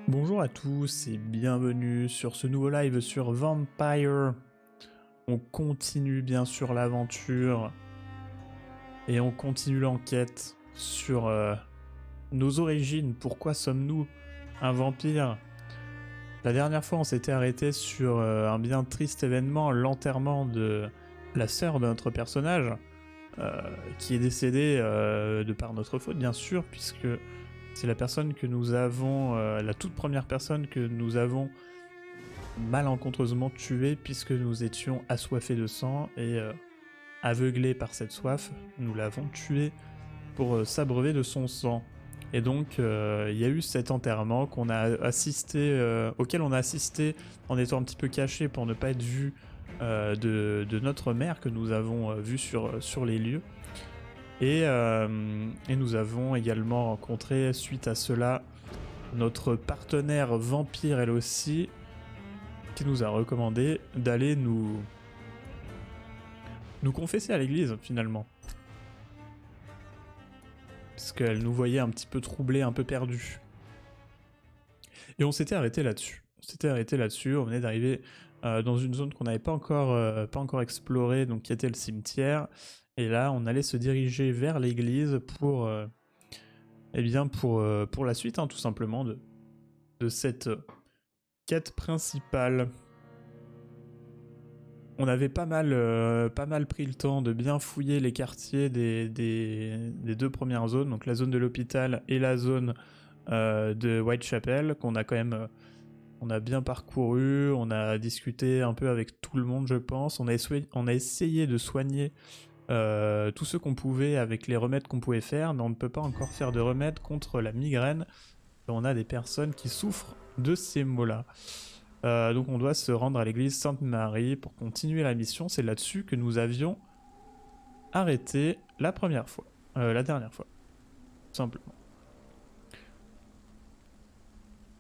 Bonjour à tous et bienvenue sur ce nouveau live sur Vampyr. On continue bien sûr l'aventure et on continue l'enquête sur nos origines. Pourquoi sommes-nous un vampire? La dernière fois on s'était arrêté sur un bien triste événement, l'enterrement de la sœur de notre personnage qui est décédée de par notre faute bien sûr, puisque c'est la personne que nous avons, la toute première personne que nous avons malencontreusement tuée, puisque nous étions assoiffés de sang et aveuglés par cette soif, nous l'avons tuée pour s'abreuver de son sang. Et donc il y a eu cet enterrement qu'on a assisté, auquel on a assisté en étant un petit peu caché pour ne pas être vu de notre mère que nous avons vue sur les lieux. Et nous avons également rencontré, suite à cela, notre partenaire vampire, elle aussi, qui nous a recommandé d'aller nous confesser à l'église, finalement. Parce qu'elle nous voyait un petit peu troublés, un peu perdus. Et on s'était arrêté là-dessus. On venait d'arriver dans une zone qu'on n'avait pas encore explorée, donc qui était le cimetière. Et là, on allait se diriger vers l'église pour la suite, hein, tout simplement, de cette quête principale. On avait pas mal pris le temps de bien fouiller les quartiers des deux premières zones, donc la zone de l'hôpital et la zone de Whitechapel, qu'on a quand même... on a bien parcouru, on a discuté un peu avec tout le monde, je pense. On a essayé de soigner tout ce qu'on pouvait avec les remèdes qu'on pouvait faire, mais on ne peut pas encore faire de remède contre la migraine. On a des personnes qui souffrent de ces maux-là. Donc on doit se rendre à l'église Sainte-Marie pour continuer la mission. C'est là-dessus que nous avions arrêté la dernière fois, tout simplement.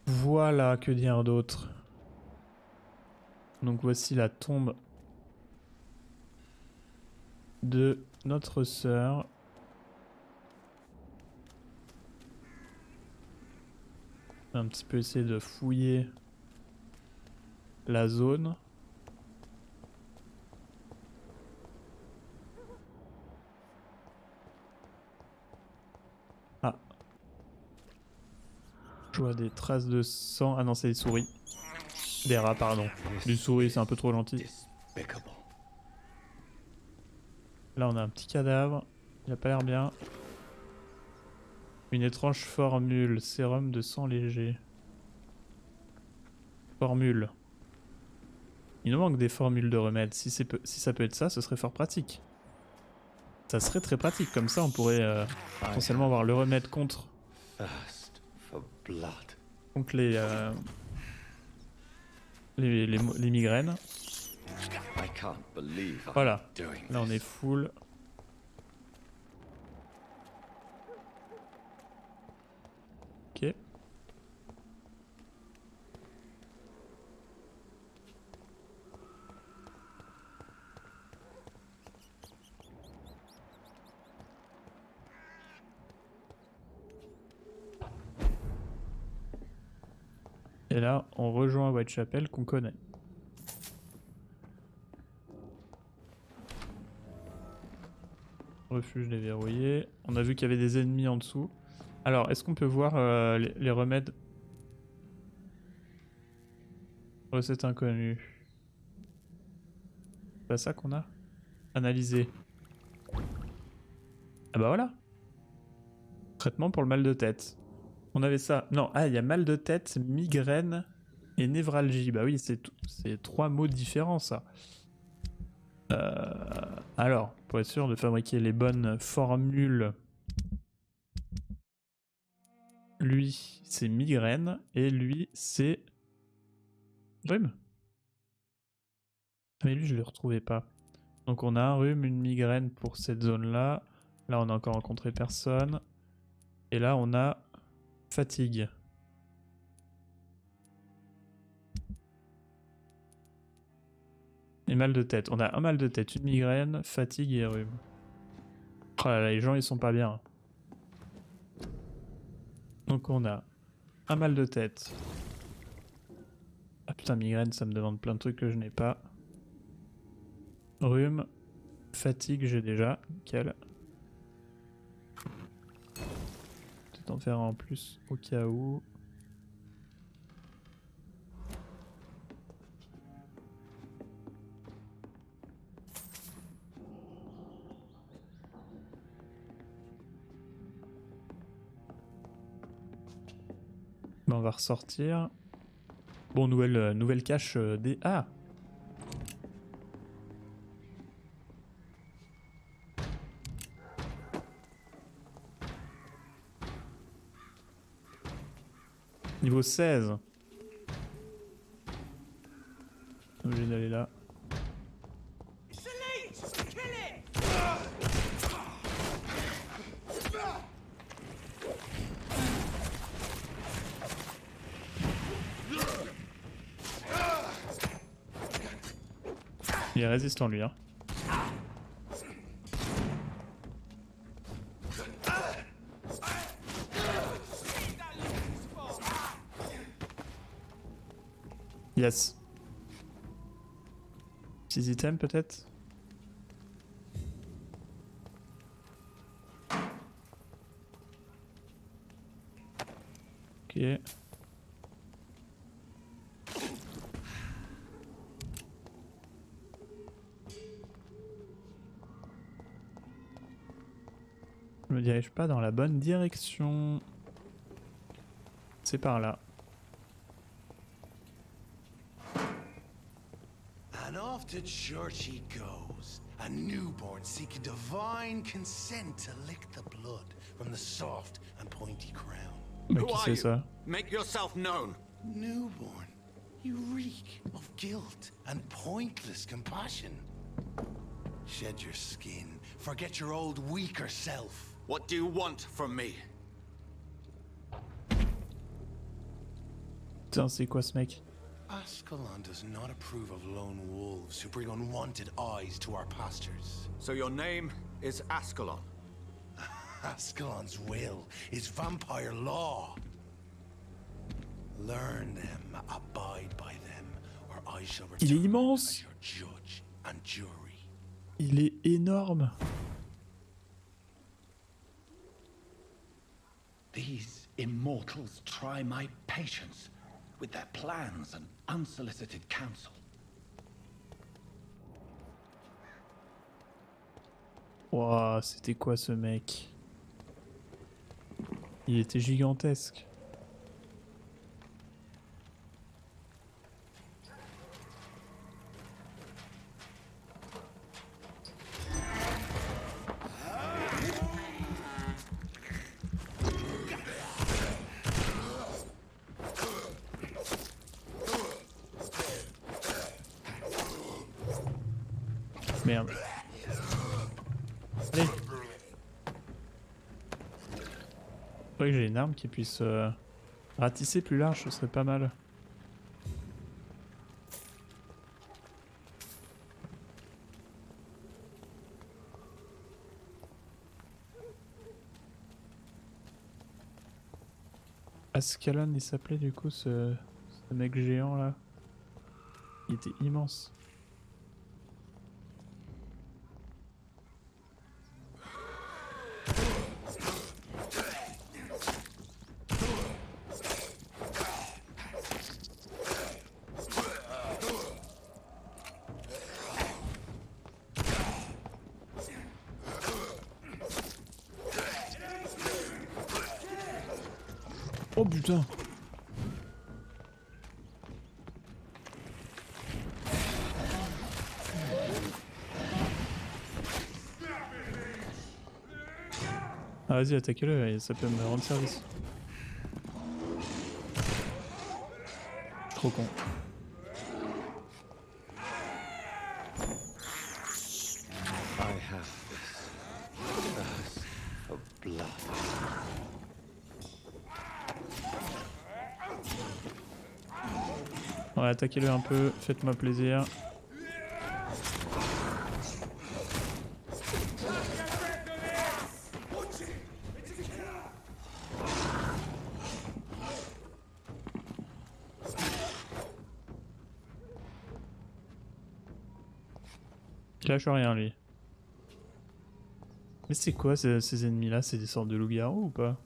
Voilà, que dire d'autre? Donc voici la tombe de notre sœur. On va un petit peu essayer de fouiller la zone. Ah. Je vois des traces de sang. Ah non, c'est des souris. Des rats, pardon. Des souris, c'est un peu trop gentil. Là, on a un petit cadavre. Il a pas l'air bien. Une étrange formule. Sérum de sang léger. Formule. Il nous manque des formules de remède. Si ça peut être ça, ce serait fort pratique. Ça serait très pratique. Comme ça, on pourrait potentiellement avoir le remède contre les migraines. Voilà. Là, on est full. Ok. Et là, on rejoint Whitechapel qu'on connaît. Refuge déverrouillé. On a vu qu'il y avait des ennemis en dessous. Alors, est-ce qu'on peut voir les remèdes? Recette inconnue. C'est pas ça qu'on a? Analyser. Ah bah voilà. Traitement pour le mal de tête. On avait ça. Non, il y a mal de tête, migraine et névralgie. Bah oui, c'est trois mots différents, ça. Alors, pour être sûr de fabriquer les bonnes formules, lui, c'est migraine et lui, c'est rhume. Mais lui, je ne le retrouvais pas. Donc on a un rhume, une migraine pour cette zone-là. Là, on a encore rencontré personne. Et là, on a fatigue. Et mal de tête. On a un mal de tête, une migraine, fatigue et rhume. Oh là là, les gens, ils sont pas bien. Donc on a un mal de tête, Ah putain, migraine, ça me demande plein de trucs que je n'ai pas. Rhume, fatigue, j'ai déjà. Nickel. Peut-être en faire un en plus au cas où. Bon, on va ressortir. Bon, nouvelle cache des... Ah! Niveau 16. Obligé d'aller là. Il est résistant lui, hein. Yes. Petits items peut-être. Ok. Je me dirige pas dans la bonne direction. C'est par là. And off to church he goes, a newborn seeking divine consent to lick the blood from the soft and pointy crown. Mais qui c'est ça? Make yourself known. Newborn, you reek of guilt and pointless compassion. Shed your skin, forget your old weaker self. What do you want from me? Putain, c'est quoi ce mec? Ascalon does not approve of lone wolves who bring unwanted eyes to our pastures. So your name is Ascalon. Ascalon's will is vampire law. Learn them, abide by them, or I shall return Il est immense. as your judge and jury. Il est énorme. These immortals try my patience with their plans and unsolicited counsel. Wouah, c'était quoi ce mec? Il était gigantesque. Merde. Allez. Faudrait que j'ai une arme qui puisse ratisser plus large, ce serait pas mal. Ascalon, il s'appelait du coup ce mec géant là. Il était immense. Oh putain! Ah vas-y, attaquez-le, ça peut me rendre service. Trop con. I have this thirst for blood. Ouais, attaquez-le un peu, faites-moi plaisir. Il lâche rien lui. Mais c'est quoi ces ennemis là? C'est des sortes de loups-garous ou pas?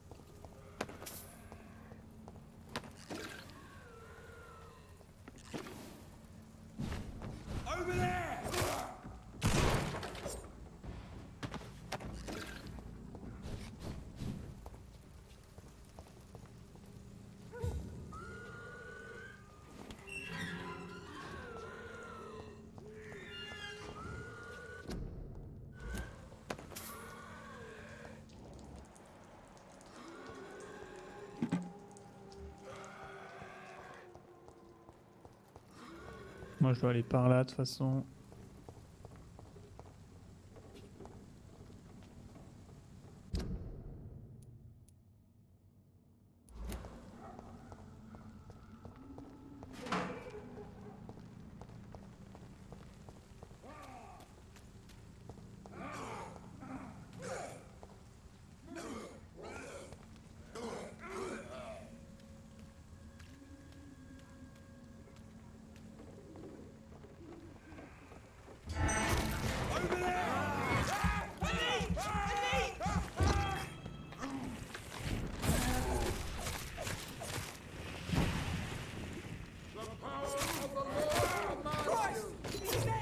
Moi je dois aller par là de toute façon.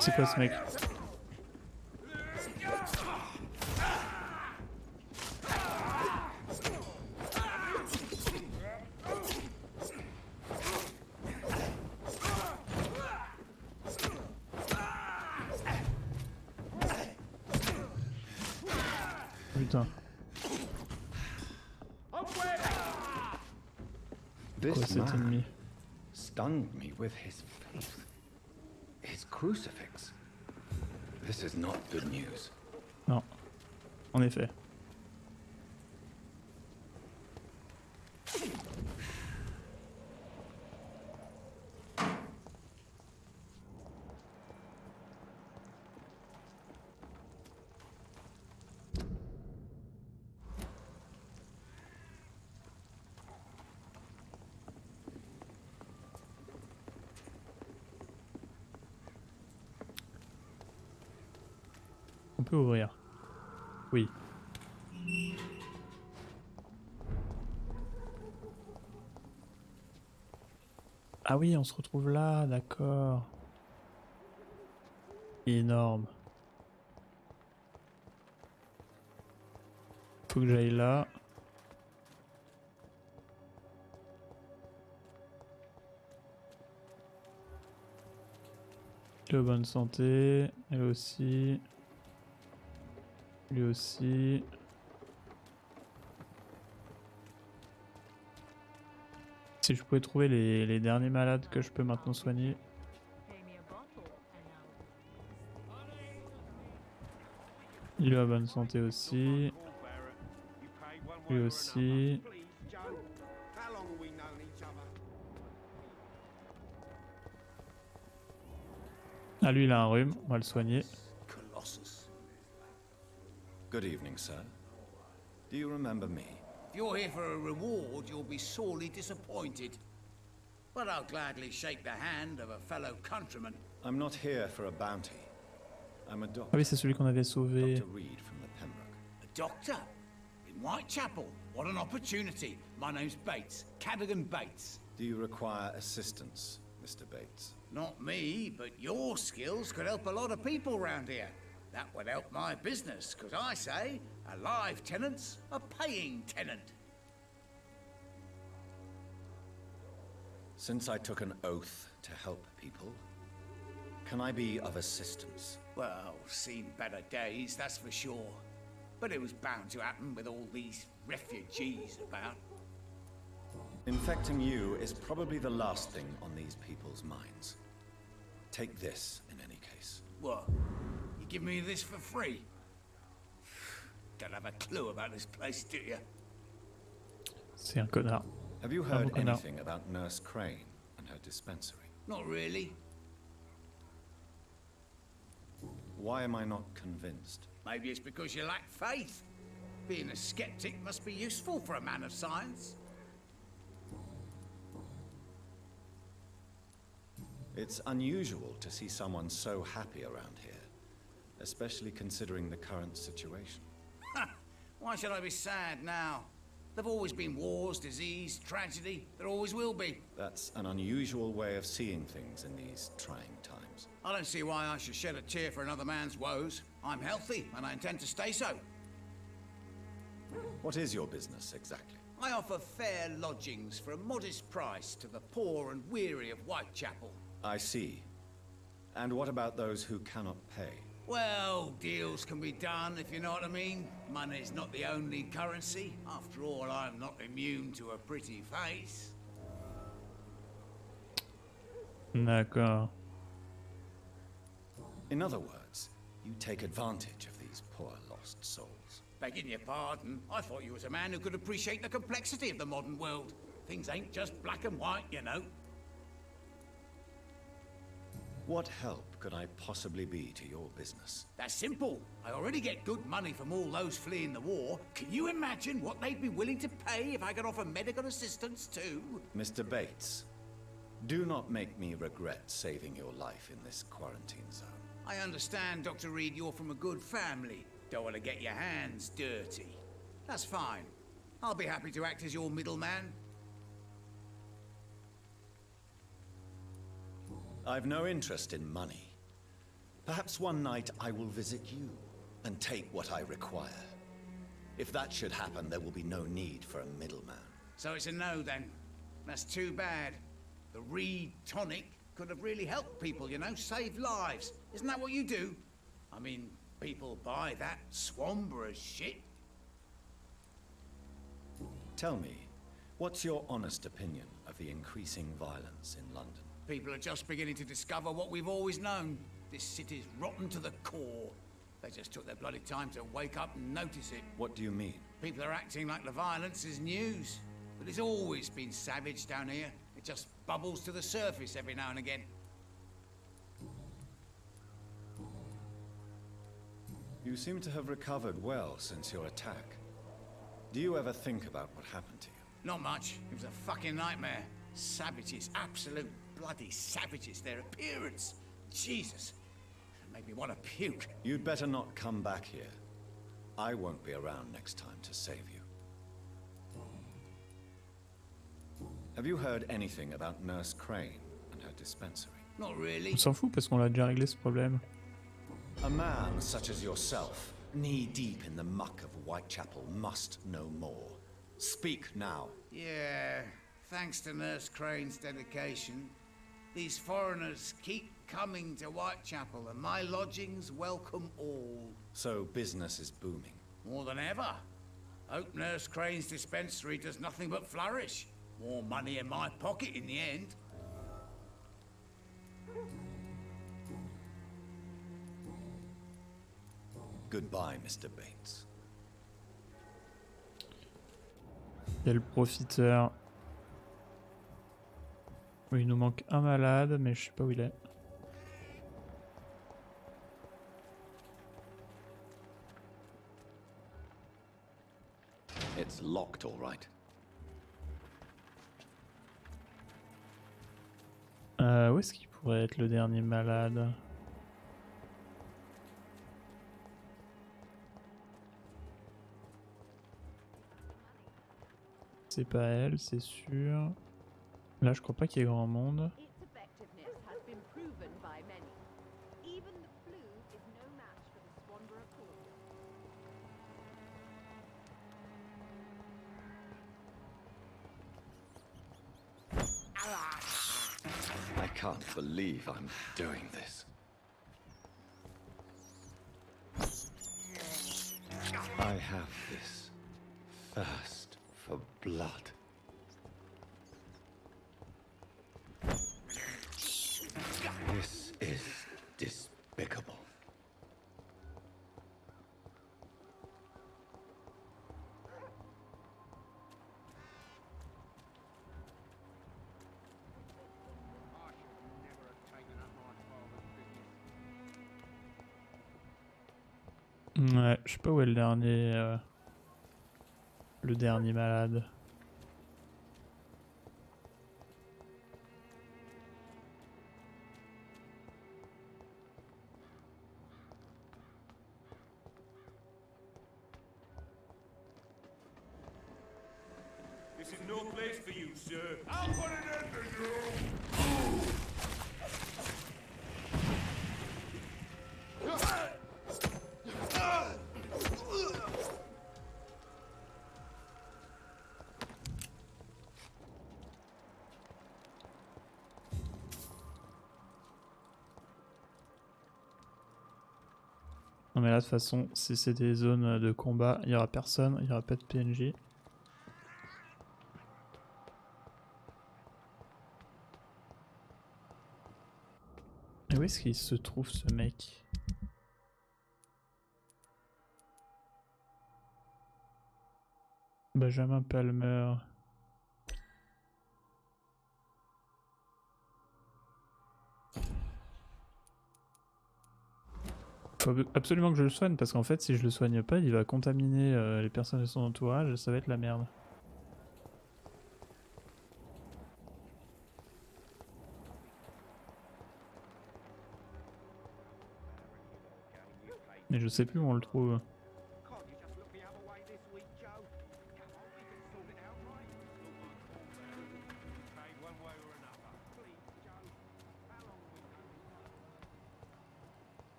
C'est quoi ce mec? Putain. Quoi This cet man ennemi? stunned me with his faith. His crucifix. This is not good news. Non. En effet. On peut ouvrir. Oui. Ah oui, on se retrouve là, d'accord. Énorme. Faut que j'aille là. Le bonne santé, elle aussi. Lui aussi. Si je pouvais trouver les derniers malades que je peux maintenant soigner. Il a la bonne santé aussi. Lui aussi. Ah lui il a un rhume, on va le soigner. Colossus. Good evening, sir. Do you remember me? If you're here for a reward, you'll be sorely disappointed. But I'll gladly shake the hand of a fellow countryman. I'm not here for a bounty. I'm a Ah doctor. oui c'est celui qu'on avait sauvé. Dr. Reed from the Pembroke. A doctor? In Whitechapel? What an opportunity. My name's Bates. Cadogan Bates. Do you require assistance, Mr. Bates? Not me, but your skills could help a lot of people round here. That would help my business, because I say, a live tenant's a paying tenant. Since I took an oath to help people, can I be of assistance? Well, seen better days, that's for sure. But it was bound to happen with all these refugees about. Infecting you is probably the last thing on these people's minds. Take this, in any case. What? You give me this for free? Don't have a clue about this place, do you? C'est un connard. Have you Un heard bon connard. anything about Nurse Crane and her dispensary? Not really. Why am I not convinced? Maybe it's because you lack faith. Being a skeptic must be useful for a man of science. It's unusual to see someone so happy around here. especially considering the current situation. Why should I be sad now? There've always been wars, disease, tragedy. There always will be. That's an unusual way of seeing things in these trying times. I don't see why I should shed a tear for another man's woes. I'm healthy, and I intend to stay so. What is your business exactly? I offer fair lodgings for a modest price to the poor and weary of Whitechapel. I see. And what about those who cannot pay? Well, deals can be done, if you know what I mean. Money's not the only currency. After all, I'm not immune to a pretty face. D'accord. In other words, you take advantage of these poor lost souls. Begging your pardon, I thought you was a man who could appreciate the complexity of the modern world. Things ain't just black and white, you know. What help could I possibly be to your business? That's simple. I already get good money from all those fleeing the war. Can you imagine what they'd be willing to pay if I could offer medical assistance too? Mr. Bates, do not make me regret saving your life in this quarantine zone. I understand, Dr. Reed, you're from a good family. Don't want to get your hands dirty. That's fine. I'll be happy to act as your middleman. I've no interest in money. Perhaps one night I will visit you and take what I require. If that should happen, there will be no need for a middleman. So it's a no then. That's too bad. The Reed tonic could have really helped people, you know, save lives. Isn't that what you do? I mean, people buy that Swamber's shit. Tell me, what's your honest opinion of the increasing violence in London? People are just beginning to discover what we've always known. This city's rotten to the core. They just took their bloody time to wake up and notice it. What do you mean? People are acting like the violence is news. But it's always been savage down here. It just bubbles to the surface every now and again. You seem to have recovered well since your attack. Do you ever think about what happened to you? Not much. It was a fucking nightmare. Savages, absolute bloody savages. Their appearance. Jesus. It made me want to puke. You'd better not come back here. I won't be around next time to save you. Have you heard anything about Nurse Crane and her dispensary? Not really. On s'en fout parce qu'on a déjà réglé ce problème. A man such as yourself, knee-deep in the muck of Whitechapel, must know more. Speak now. Yeah, thanks to Nurse Crane's dedication, these foreigners keep coming to Whitechapel, and my lodgings welcome all. So business is booming. More than ever. Hope Nurse Crane's dispensary does nothing but flourish. More money in my pocket in the end. Goodbye, Mr. Bates. Il y a le profiteur. Oui, il nous manque un malade, mais je sais pas où il est. It's locked, all right. Où est-ce qu'il pourrait être le dernier malade? C'est pas elle, c'est sûr. Là, je crois pas qu'il y ait grand monde. Its effectiveness has been proven by many. Even the flu is no match for the Swanborough court. I can't believe I'm doing this. I have this thirst for blood. This is despicable. Ouais, je sais pas où est le dernier malade. no place for you, sir. I'll put an end to you. Non mais là de toute façon, si c'est des zones de combat, il y aura personne, il y aura pas de PNJ. Et où est-ce qu'il se trouve ce mec? Benjamin Palmer. Faut absolument que je le soigne parce qu'en fait si je le soigne pas il va contaminer les personnes de son entourage et ça va être la merde. Mais je sais plus où on le trouve.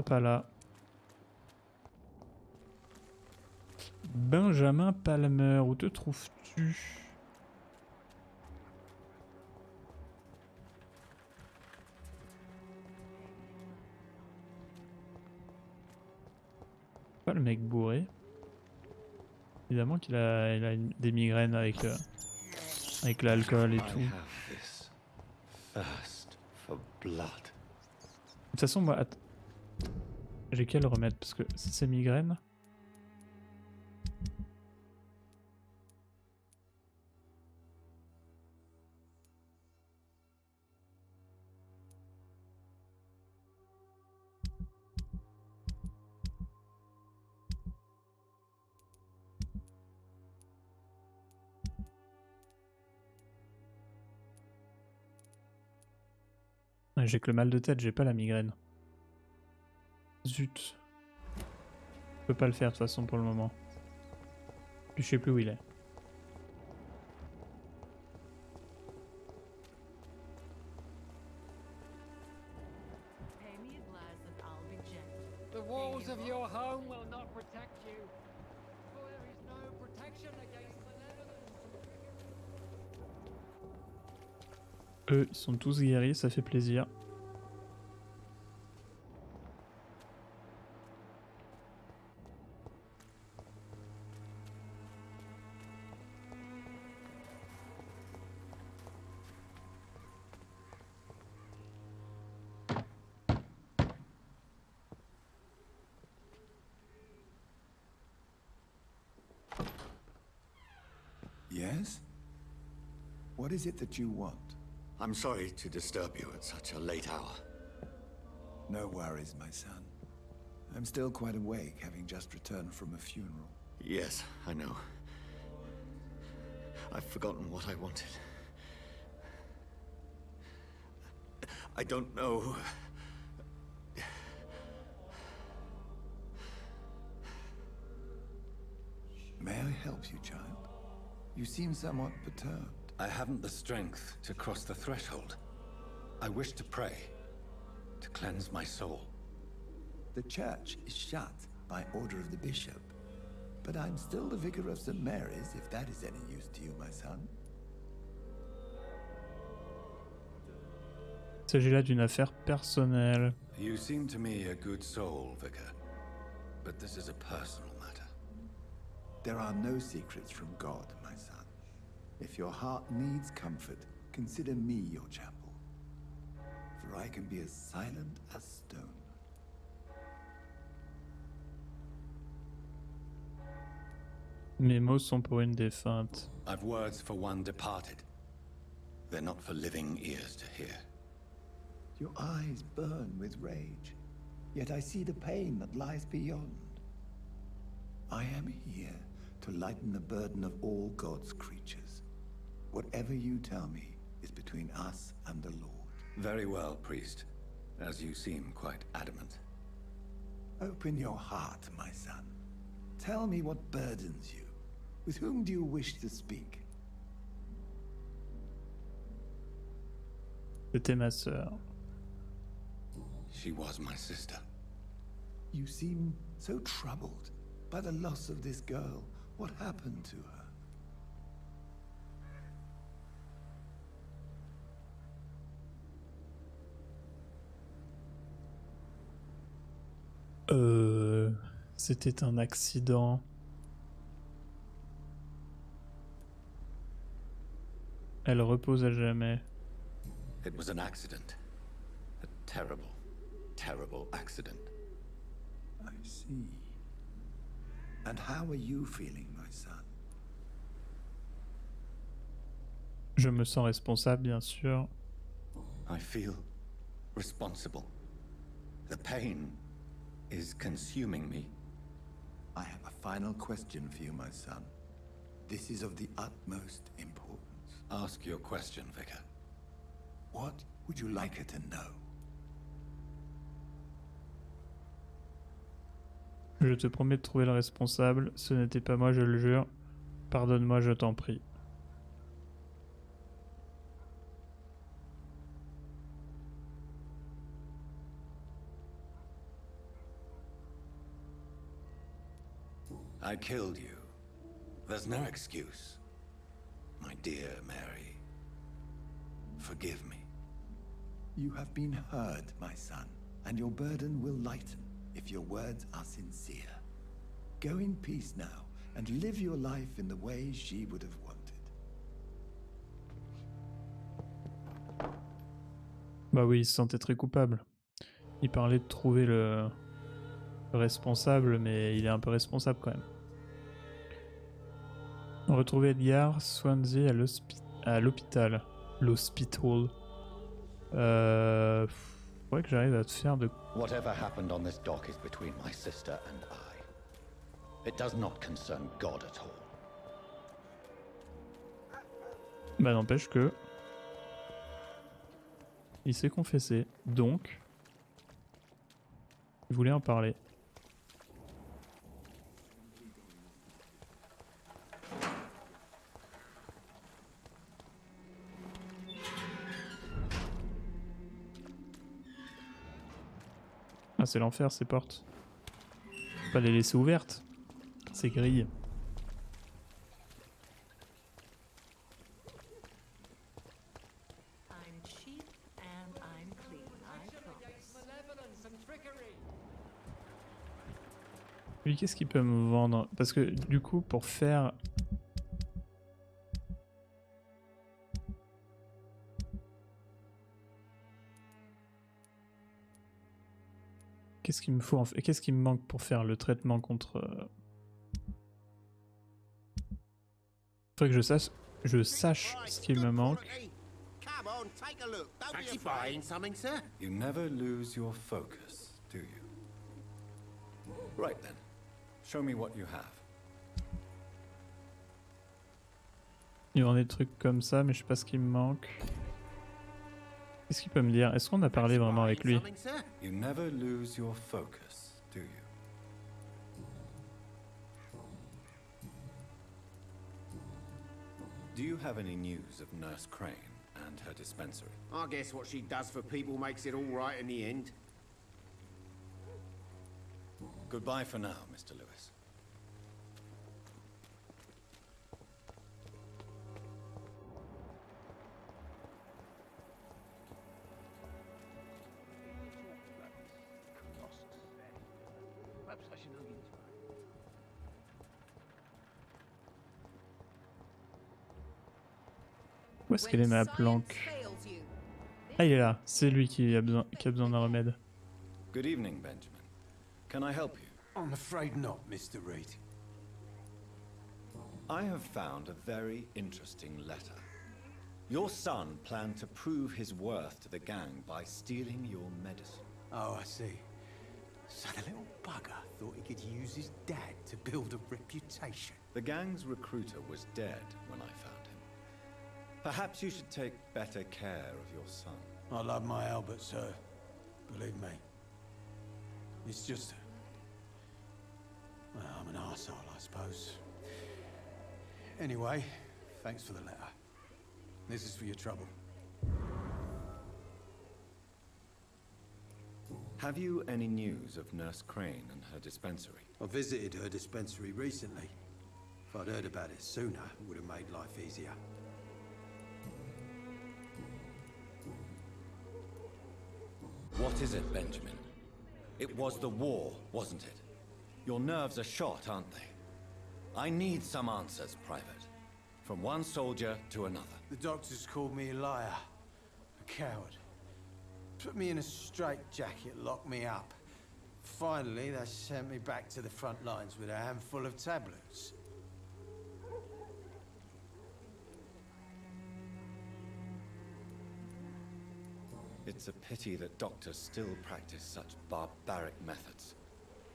Pas là. Benjamin Palmer, où te trouves-tu? Pas le mec bourré. Évidemment qu'il a, des migraines avec l'alcool et tout. De toute façon, moi, j'ai qu'à le remettre parce que si c'est migraine. J'ai que le mal de tête, j'ai pas la migraine. Zut. Je peux pas le faire de toute façon pour le moment. Puis je sais plus où il est. The walls of your home will not protect you, for there is no protection against the Netherlands. Eux, ils sont tous guéris, ça fait plaisir. Yes? What is it that you want? I'm sorry to disturb you at such a late hour. No worries, my son. I'm still quite awake, having just returned from a funeral. Yes, I know. I've forgotten what I wanted. I don't know. May I help you, child? You seem somewhat perturbed. I haven't the strength to cross the threshold. I wish to pray, to cleanse my soul. The church is shut by order of the bishop. But I'm still the vicar of St. Mary's, if that is any use to you, my son. Il s'agit là d'une affaire personnelle. You seem to me a good soul, Vicar. But this is a personal matter. There are no secrets from God, my son. If your heart needs comfort, consider me your chapel. For I can be as silent as stone. Mes mots sont pour une défunte. I've words for one departed. They're not for living ears to hear. Your eyes burn with rage, yet I see the pain that lies beyond. I am here to lighten the burden of all God's creatures. Whatever you tell me is between us and the Lord. Very well, priest. as you seem quite adamant. Open your heart, my son. Tell me what burdens you. With whom do you wish to speak? C'était ma sœur. She was my sister. You seem so troubled by the loss of this girl. What happened to her? C'était un accident. Elle repose à jamais. It was an accident. A terrible, terrible accident. I see. And how are you feeling, my son? Je me sens responsable, bien sûr. I feel responsible. The pain is consuming me. I have a final question for you, my son. This is of the utmost importance. Ask your question, Vicar. What would you like her to know? Je te promets de trouver le responsable. Ce n'était pas moi, je le jure. Pardonne-moi, je t'en prie. I killed you. There's no excuse. My dear Mary, forgive me. You have been heard, my son, and your burden will lighten if your words are sincere. Go in peace now, and live your life in the way she would have wanted. Bah oui, il se sentait très coupable. Il parlait de trouver le responsable, mais il est un peu responsable quand même. Retrouver Edgar, Swansea à l'hôpital. L'hospital. Faudrait que j'arrive à te faire de... Whatever happened on this dock is between my sister and I. It does not concern God at all. Bah n'empêche que... Il s'est confessé, donc... Il voulait en parler. Ah, c'est l'enfer, ces portes. Faut pas les laisser ouvertes. Ces grilles. I'm cheap and I'm clean, I promise. Malevolence and trickery. Lui, qu'est-ce qu'il peut me vendre? Parce que du coup, pour faire... Qu'est-ce qu'il me faut en fait? Qu'est-ce qui me manque pour faire le traitement contre... Faudrait que je sache ce qu'il me manque. Come on, take a look. Don't be buying something, sir. You never lose your focus, do you? Right then. Show me what you have. Il vend des trucs comme ça, mais je sais pas ce qui me manque. Qu'est-ce qu'il peut me dire? Est-ce qu'on a parlé vraiment avec lui? You never lose your focus, do you? Do you have any news of Nurse Crane and her dispensary? I guess what she does for people makes it all right in the end. Goodbye for now, Mr. Lewis. Où est-ce qu'elle est ma planque? Ah, il est là. C'est lui qui a besoin d'un remède. Good evening, Benjamin. Can I help you? I'm afraid not, Mr. Reed. I have found a very interesting letter. Your son planned to prove his worth to the gang by stealing your medicine. Oh, I see. So the little bugger thought he could use his dad to build a reputation. The gang's recruiter was dead when I found him. Perhaps you should take better care of your son. I love my Albert, sir. believe me. It's just... well, I'm an arsehole, I suppose. Anyway, thanks for the letter. This is for your trouble. Have you any news of Nurse Crane and her dispensary? I visited her dispensary recently. If I'd heard about it sooner, it would have made life easier. What is it, Benjamin? It was the war, wasn't it? Your nerves are shot, aren't they? I need some answers, Private. From one soldier to another. The doctors called me a liar. A coward. Put me in a straitjacket, locked me up. Finally, they sent me back to the front lines with a handful of tablets. It's a pity that doctors still practice such barbaric methods.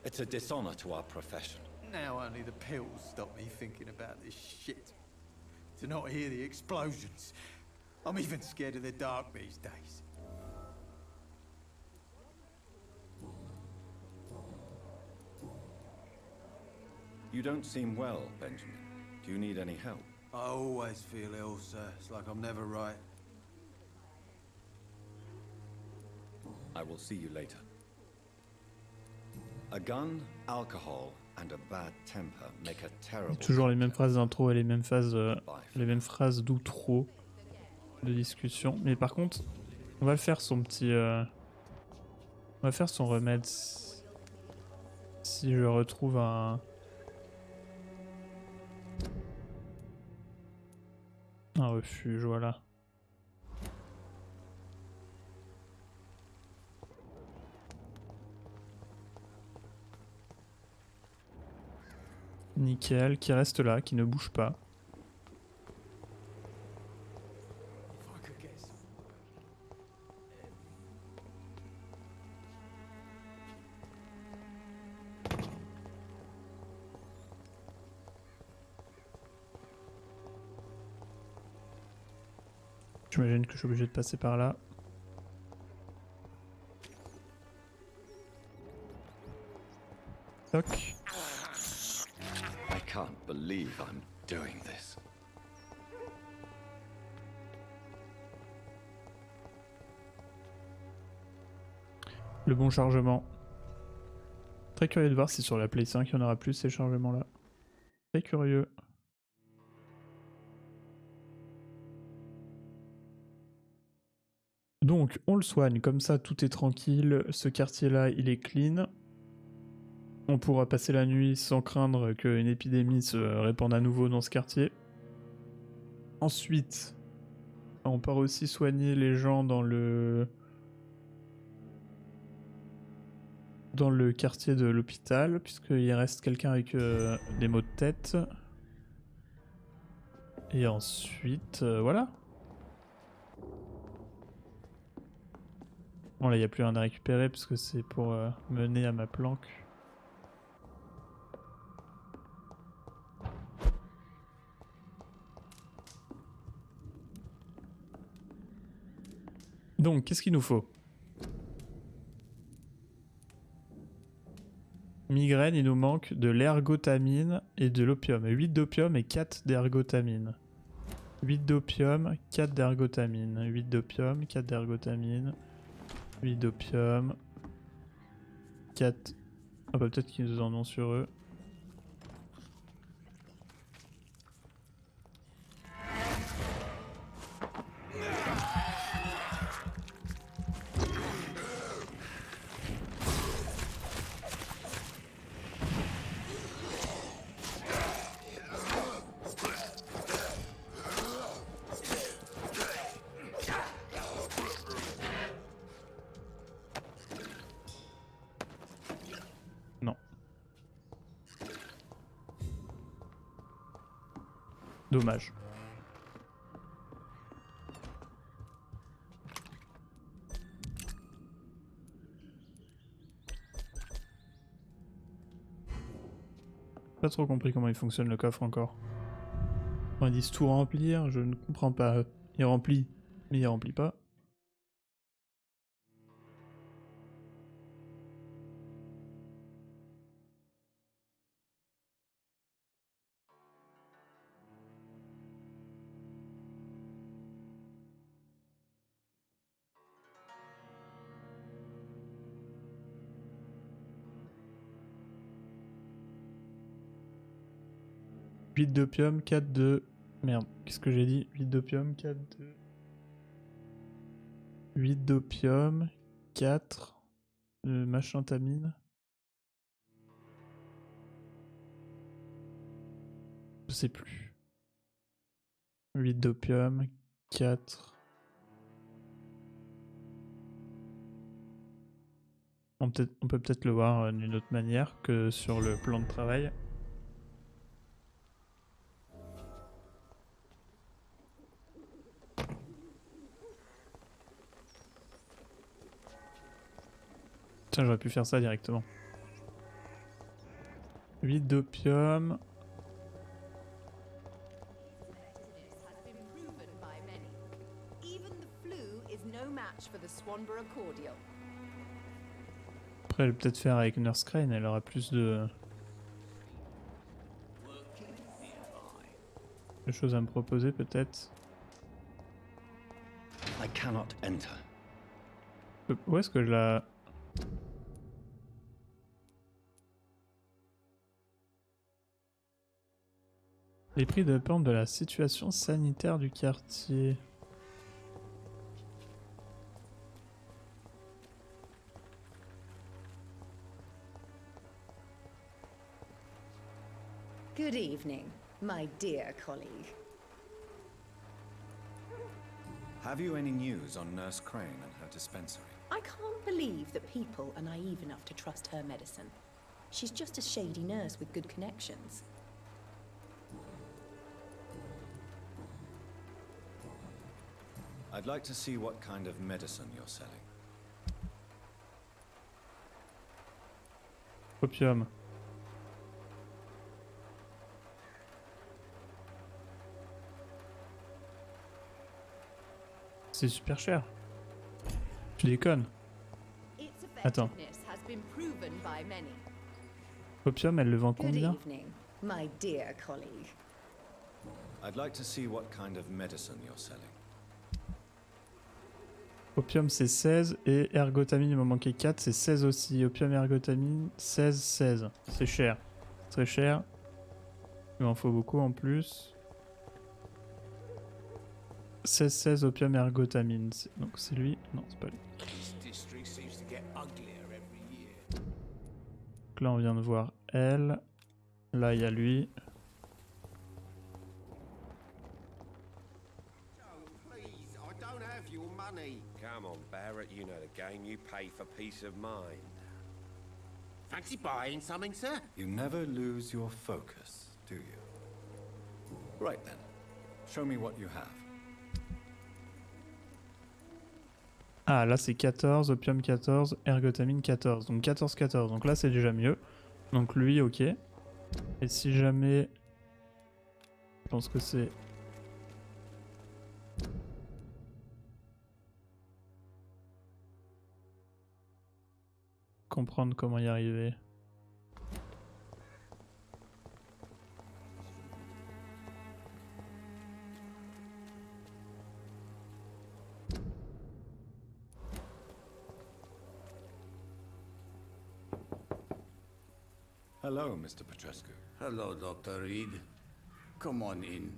It's a dishonor to our profession. Now only the pills stop me thinking about this shit. To not hear the explosions. I'm even scared of the dark these days. You don't seem well, Benjamin. Do you need any help? I always feel ill, sir. It's like I'm never right. I will see you later. A gun, alcohol, and a bad temper make a terrible... Toujours les mêmes phrases d'intro et les mêmes phrases d'outro de discussion. Mais par contre, on va le faire son petit... on va faire son remède. Si je retrouve un refuge, voilà. Nickel, qui reste là, qui ne bouge pas. J'imagine que je suis obligé de passer par là. Toc. I can't believe I'm doing this. Le bon chargement. Très curieux de voir si sur la Play 5 il y en aura plus ces chargements là. Très curieux. Donc on le soigne, comme ça tout est tranquille, ce quartier là il est clean. On pourra passer la nuit sans craindre qu'une épidémie se répande à nouveau dans ce quartier. Ensuite, on part aussi soigner les gens dans le quartier de l'hôpital, puisqu'il reste quelqu'un avec des maux de tête. Et ensuite, voilà. Bon là il n'y a plus rien à récupérer parce que c'est pour mener à ma planque. Donc qu'est-ce qu'il nous faut? Migraine, il nous manque de l'ergotamine et de l'opium. 8 d'opium et 4 d'ergotamine. 8 d'opium, 4 d'ergotamine. 8 d'opium, 4 d'ergotamine. 8 d'opium. 4. Ah bah peut-être qu'ils en ont sur eux. Dommage. Pas trop compris comment il fonctionne le coffre encore. Ils disent tout remplir, je ne comprends pas. Il remplit, mais il remplit pas. 8 d'opium, 4 de... Merde, qu'est-ce que j'ai dit? 8 d'opium, 4 de... 8 d'opium, 4 de machin tamine. Je sais plus. 8 d'opium, 4... On peut peut-être le voir d'une autre manière que sur le plan de travail. Tiens, j'aurais pu faire ça directement. 8 d'opium. Après, je vais peut-être faire avec Nurse Crane, elle aura plus de choses à me proposer peut-être. I cannot enter. Où est-ce que je la... Les prix dépendent de la situation sanitaire du quartier. Good evening, my dear colleague. Have you any news on Nurse Crane and her dispensary? I can't believe that people are naive enough to trust her medicine. She's just a shady nurse with good connections. I'd like to see what kind of medicine you're selling. Opium. C'est super cher. Tu déconnes. Attends. Opium, elle le vend combien? My dear colleague. I'd like to see what kind of medicine you're selling. Opium c'est 16 et ergotamine il m'en manquait 4, c'est 16 aussi. Opium ergotamine 16, 16. C'est cher. Très cher. Il m'en faut beaucoup en plus. 16, 16 opium ergotamine. Donc c'est lui. Non, c'est pas lui. Donc là on vient de voir elle. Là il y a lui. Come on, Barrett, you know the game. You pay for peace of mind. Fancy buying something, sir? You never lose your focus, do you? Right then. Show me what you have. Ah là c'est 14, opium 14, ergotamine 14. Donc 14, 14. Donc là c'est déjà mieux. Donc lui ok. Et si jamais... Je pense que c'est... Comprendre comment y arriver. Hello, Mr. Petrescu. Hello, Dr. Reed. Come on in.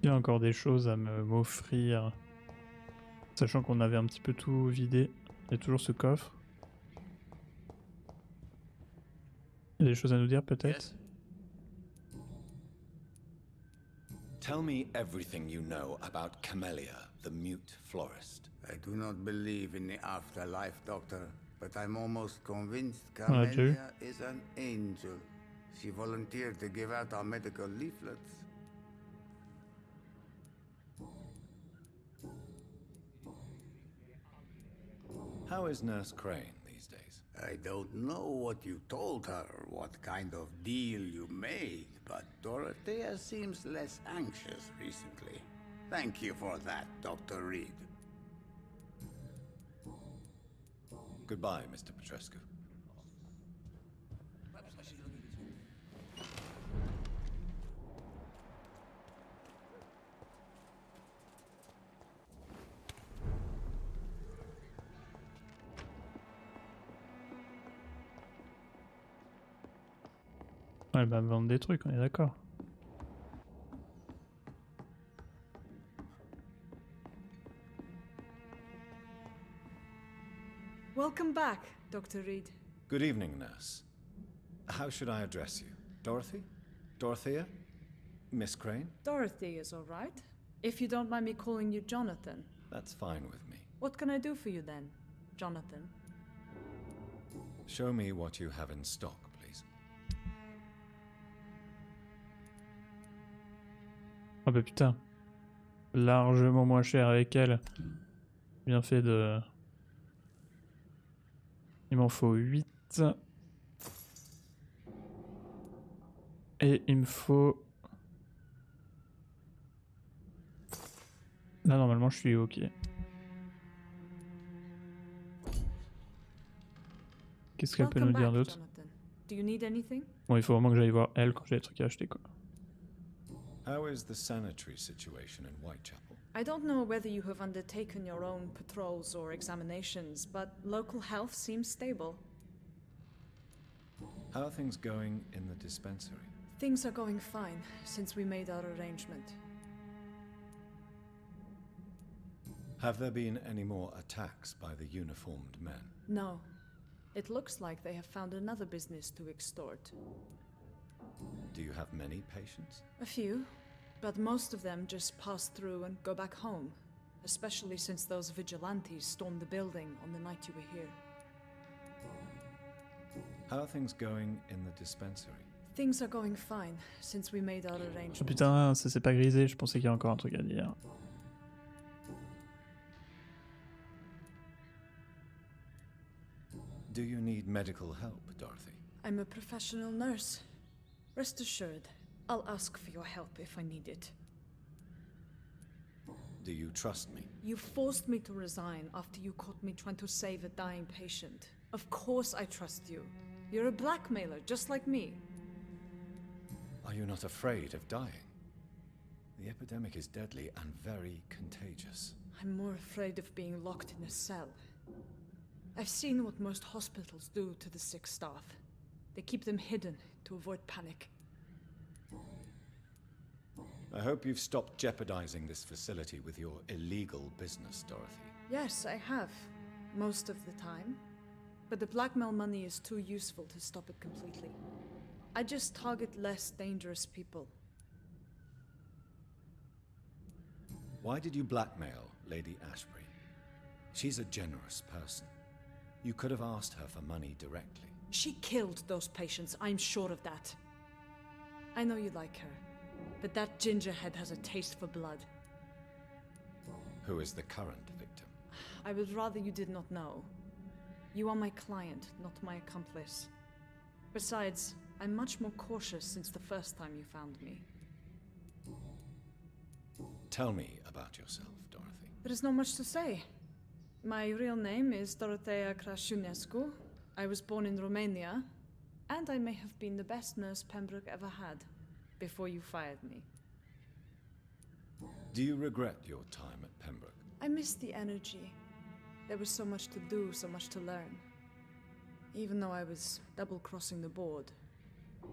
Il y a encore des choses à m'offrir. Sachant qu'on avait un petit peu tout vidé. Il y a toujours ce coffre. Il y a des choses à nous dire peut-être? Tell me everything you know about Camellia, the mute florist. I do not believe in the afterlife, Doctor, but I'm almost convinced Voilà, Camellia is an angel. She volunteered to give out our medical leaflets. How is Nurse Crane these days? I don't know what you told her, what kind of deal you made, but Dorothea seems less anxious recently. Thank you for that, Dr. Reed. Goodbye, Mr. Petrescu. Elle va me vendre des trucs, on est d'accord. Welcome back, Dr. Reed. Good evening, nurse. How should I address you? Dorothy? Dorothea? Miss Crane? Dorothy is all right. If you don't mind me calling you Jonathan. That's fine with me. What can I do for you then, Jonathan? Show me what you have in stock, please. Oh bah putain. Largement moins cher avec elle. Bien fait de... Il m'en faut 8. Et il me faut... Là normalement je suis ok. Qu'est-ce qu'elle peut nous dire d'autre? Bon, il faut vraiment que j'aille voir elle quand j'ai des trucs à acheter quoi. How is the sanitary situation in Whitechapel? I don't know whether you have undertaken your own patrols or examinations, but local health seems stable. How are things going in the dispensary? Things are going fine since we made our arrangement. Have there been any more attacks by the uniformed men? No. It looks like they have found another business to extort. Do you have many patients? A few, but most of them just pass through and go back home, especially since those vigilantes stormed the building on the night you were here. How are things going in the dispensary? Things are going fine since we made our Oh arrangement. putain, ça s'est pas grisé, je pensais qu'il y a encore un truc à dire. Do you need medical help, Dorothy? I'm a professional nurse. Rest assured, I'll ask for your help if I need it. Do you trust me? You forced me to resign after you caught me trying to save a dying patient. Of course I trust you. You're a blackmailer, just like me. Are you not afraid of dying? The epidemic is deadly and very contagious. I'm more afraid of being locked in a cell. I've seen what most hospitals do to the sick staff. They keep them hidden to avoid panic. I hope you've stopped jeopardizing this facility with your illegal business, Dorothy. Yes, I have. Most of the time. But the blackmail money is too useful to stop it completely. I just target less dangerous people. Why did you blackmail Lady Ashbury? She's a generous person. You could have asked her for money directly. She killed those patients, I'm sure of that. I know you like her, but that gingerhead has a taste for blood. Who is the current victim? I would rather you did not know. You are my client, not my accomplice. Besides, I'm much more cautious since the first time you found me. Tell me about yourself, Dorothy. There is not much to say. My real name is Dorothea Crasciunescu. I was born in Romania, and I may have been the best nurse Pembroke ever had, before you fired me. Do you regret your time at Pembroke? I miss the energy. There was so much to do, so much to learn. Even though I was double-crossing the board,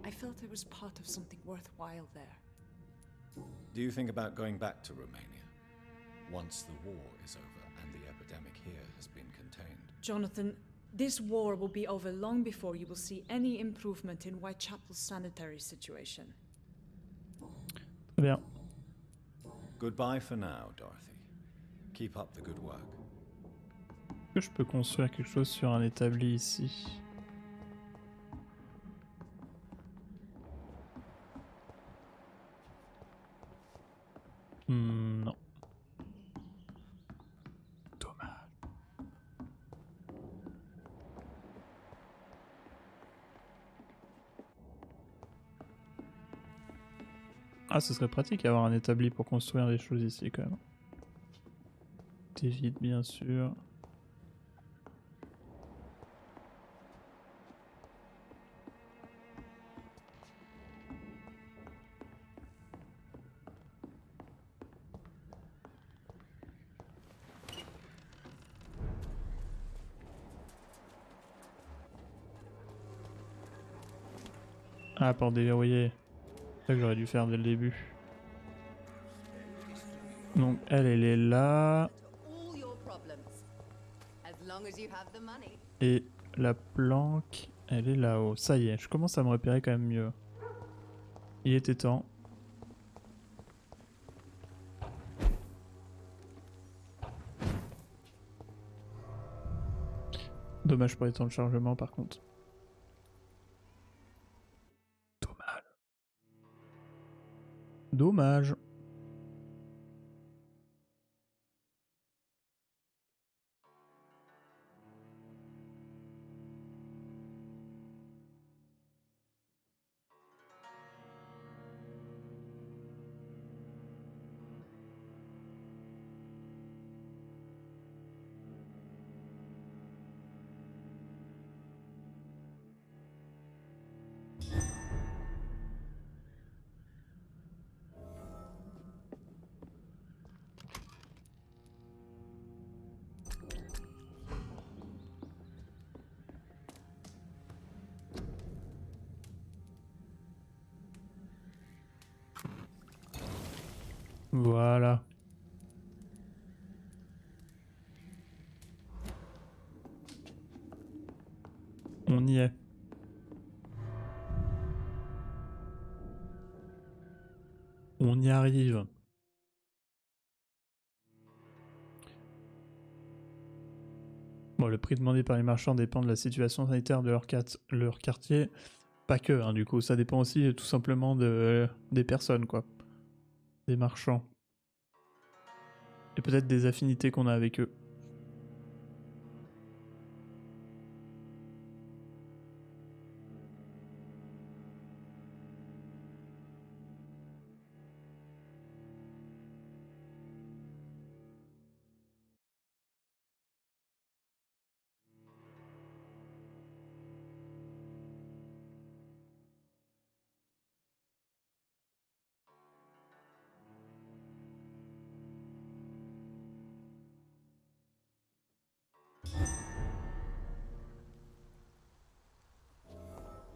I felt I was part of something worthwhile there. Do you think about going back to Romania once the war is over and the epidemic here has been contained? Jonathan, this war will be over long before you will see any improvement in Whitechapel's sanitary situation. Très bien. Goodbye for now, Dorothy. Keep up the good work. Est-ce que je peux construire quelque chose sur un établi ici? Non. Dommage. Ah, ce serait pratique d'avoir un établi pour construire des choses ici quand même. T'évites bien sûr. Ah, pour déverrouiller. C'est ça que j'aurais dû faire dès le début. Donc elle est là. Et la planque, elle est là-haut. Ça y est, je commence à me repérer quand même mieux. Il était temps. Dommage pour les temps de chargement par contre. Dommage. Dommage. Voilà. On y est. On y arrive. Bon, le prix demandé par les marchands dépend de la situation sanitaire de leur quartier. Pas que, hein, du coup, ça dépend aussi tout simplement des personnes, quoi. Des marchands. Et peut-être des affinités qu'on a avec eux.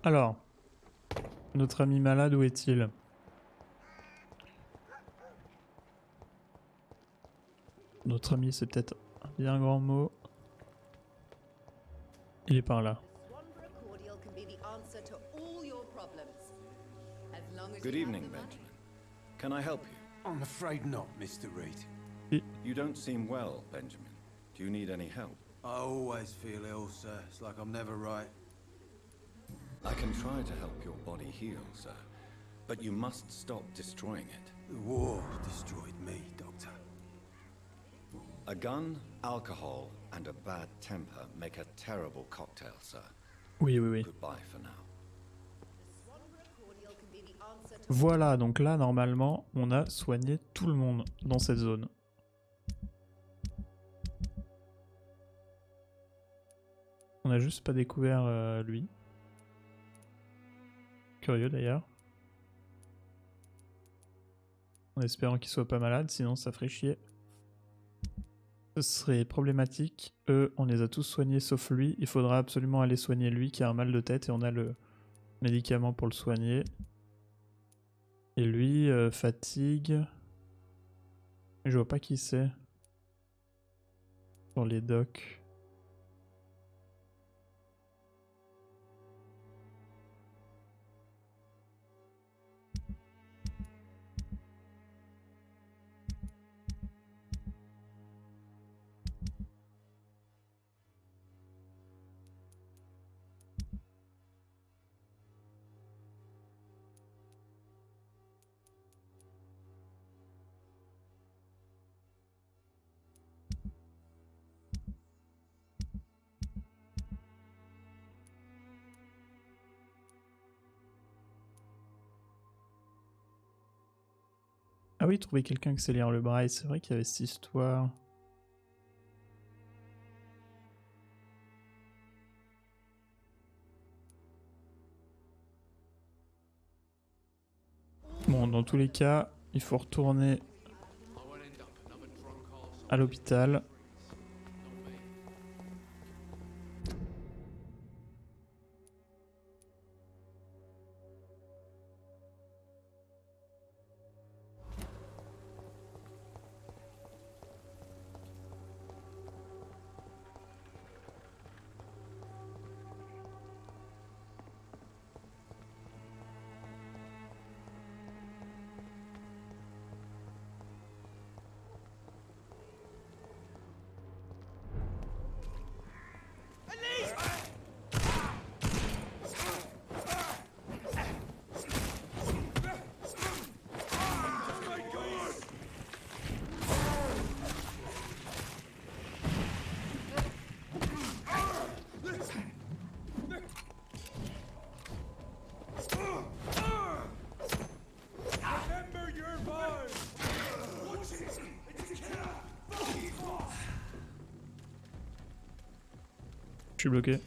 Alors, notre ami malade, où est-il? Notre ami, c'est peut-être un bien grand mot. Il est par là. Good evening, Benjamin. Can I help you? I'm afraid not, Mr. Reed. You don't seem well, Benjamin. Do you need any help? I always feel ill, sir. It's like I'm never right. I can try to help your body heal, sir. But you must stop destroying it. The war destroyed me, Doctor. A gun, alcohol, and a bad temper make a terrible cocktail, sir. Oui, oui, oui. Goodbye for now. Voilà, donc là, normalement, on a soigné tout le monde dans cette zone. On n'a juste pas découvert lui. Curieux d'ailleurs. En espérant qu'il soit pas malade, sinon ça ferait chier. Ce serait problématique. Eux, on les a tous soignés sauf lui. Il faudra absolument aller soigner lui qui a un mal de tête et on a le médicament pour le soigner. Et lui, fatigue. Je vois pas qui c'est. Sur les docks. Ah oui, trouver quelqu'un qui sait lire le braille, c'est vrai qu'il y avait cette histoire. Bon, dans tous les cas, il faut retourner à l'hôpital. Je suis bloqué.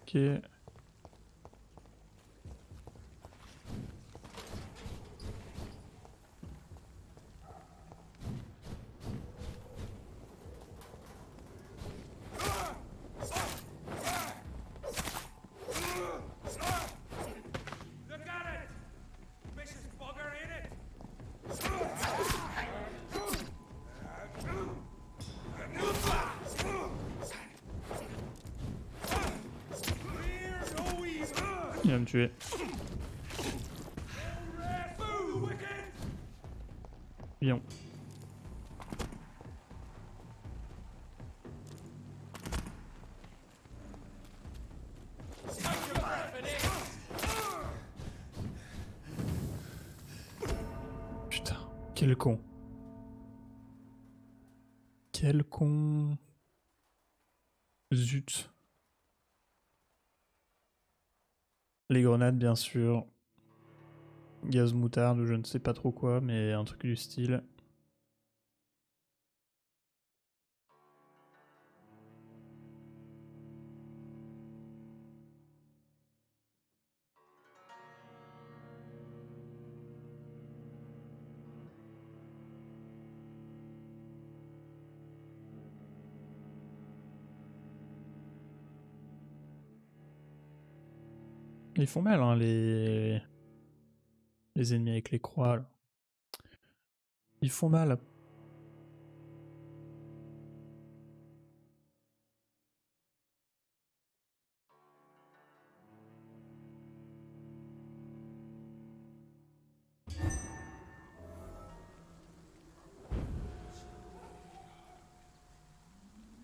Ok. Il va me tuer. Lion. Putain, quel con. Quel con. Zut. Les grenades, bien sûr. Gaz moutarde ou je ne sais pas trop quoi, mais un truc du style. Ils font mal, hein, les ennemis avec les croix, là. Ils font mal.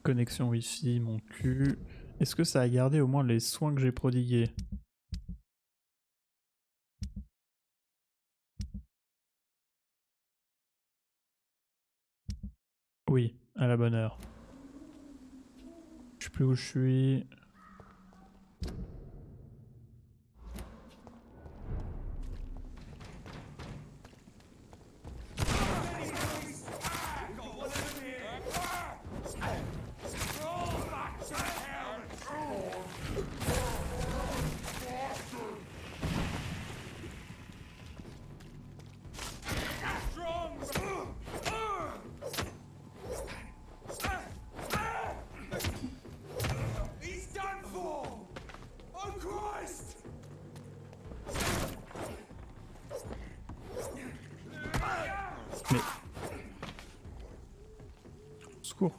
Connexion Wi-Fi, mon cul. Est-ce que ça a gardé au moins les soins que j'ai prodigués? Oui, à la bonne heure. Je sais plus où je suis. Mais... Secours.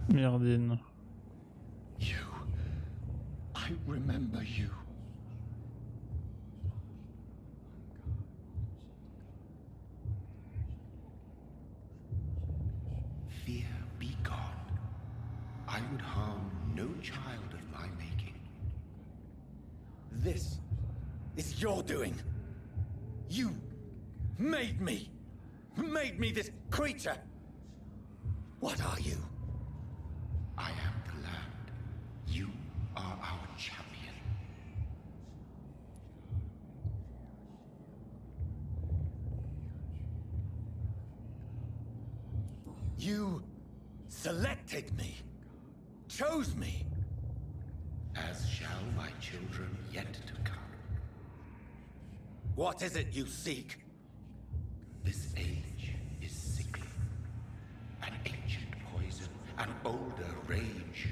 Merdine. You. I remember you. Fear be gone. I would harm no child of my making. This is your doing. You made me this creature. What are you? I am the land. You are our champion. You selected me, chose me. As shall my children yet to come. What is it you seek? This age is sickly. An ancient poison, an older rage,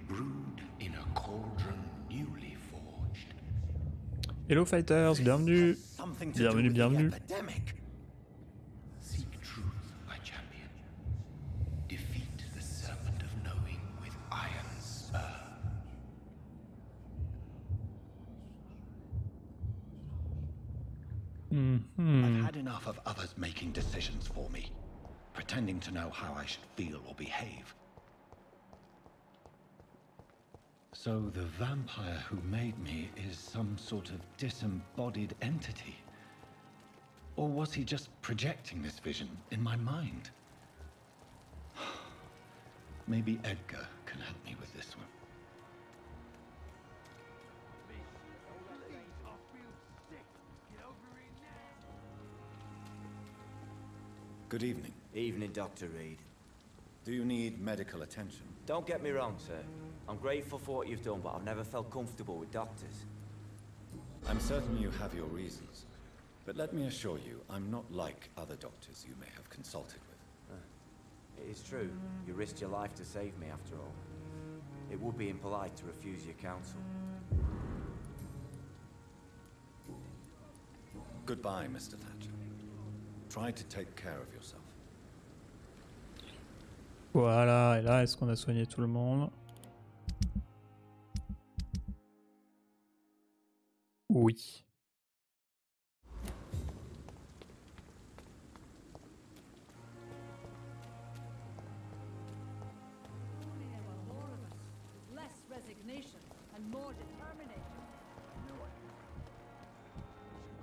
brewed in a cauldron newly forged. Hello fighters, bienvenue. Bienvenue. Seek truth, my champion. Defeat the serpent of knowing with iron spur. I've had enough of others making decisions for me, pretending to know how I should feel or behave. So the vampire who made me is some sort of disembodied entity? Or was he just projecting this vision in my mind? Maybe Edgar can help me with this one. Good evening. Evening, Dr. Reed. Do you need medical attention? Don't get me wrong, sir. I'm grateful for what you've done, but I've never felt comfortable with doctors. I'm certain you have your reasons. But let me assure you, I'm not like other doctors you may have consulted with. It is true. You risked your life to save me, after all. It would be impolite to refuse your counsel. Goodbye, Mr. Thatcher. Try to take care of yourself. Voilà, et là, est-ce qu'on a soigné tout le monde? Oui.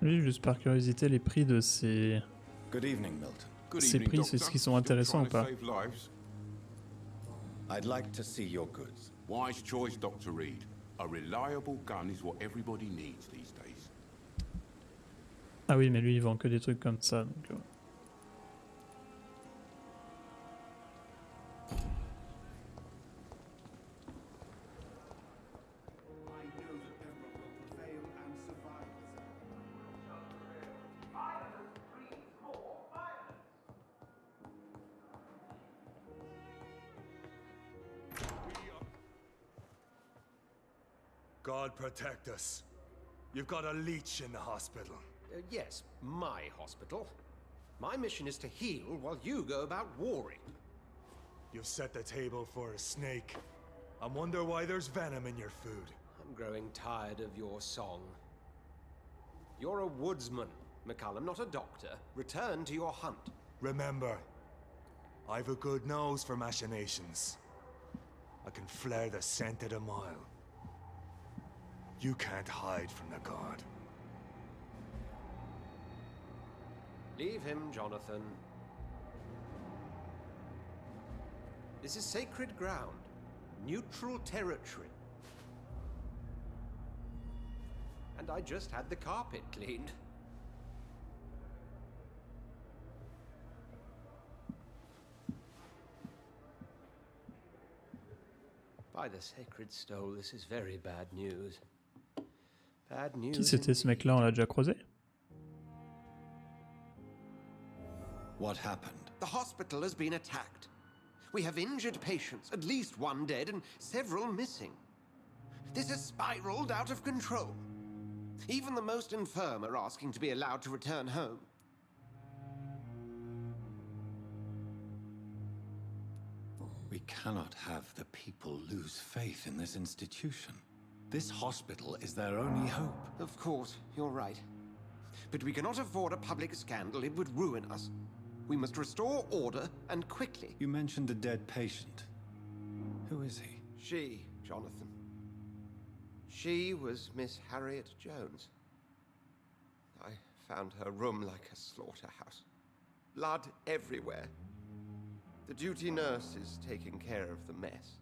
Lui, juste par curiosité, les prix de ces... Good evening, Milton. Ces prix, c'est ce qui sont intéressants ou pas? I'd like to see your goods. Wise choice, Dr. Reed. A reliable gun is what everybody needs these days. Ah oui, mais lui, il vend que des trucs comme ça, donc... God protect us. You've got a leech in the hospital. Yes, my hospital. My mission is to heal while you go about warring. You've set the table for a snake. I wonder why there's venom in your food. I'm growing tired of your song. You're a woodsman, McCallum, not a doctor. Return to your hunt. Remember, I've a good nose for machinations. I can flare the scent at a mile. You can't hide from the god. Leave him, Jonathan. This is sacred ground. Neutral territory. And I just had the carpet cleaned. By the sacred stole, this is very bad news. Bad news. Qui c'était ce mec-là? On l'a déjà croisé? What happened? The hospital has been attacked. We have injured patients, at least one dead and several missing. This has spiraled out of control. Even the most infirm are asking to be allowed to return home. We cannot have the people lose faith in this institution. This hospital is their only hope. Of course, you're right. But we cannot afford a public scandal. It would ruin us. We must restore order, and quickly. You mentioned a dead patient. Who is he? She, Jonathan. She was Miss Harriet Jones. I found her room like a slaughterhouse. Blood everywhere. The duty nurse is taking care of the mess.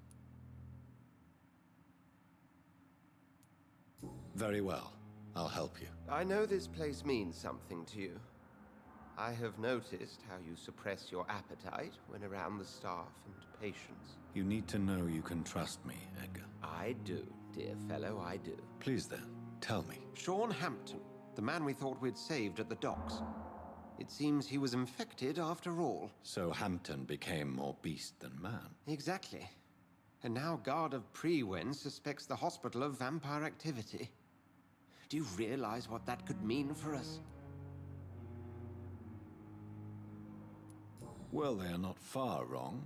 Very well. I'll help you. I know this place means something to you. I have noticed how you suppress your appetite when around the staff and patients. You need to know you can trust me, Edgar. I do, dear fellow, I do. Please then, tell me. Sean Hampton, the man we thought we'd saved at the docks. It seems he was infected after all. So Hampton became more beast than man. Exactly. And now Guard of Prewen suspects the hospital of vampire activity. Do you realize what that could mean for us? Well, they are not far wrong.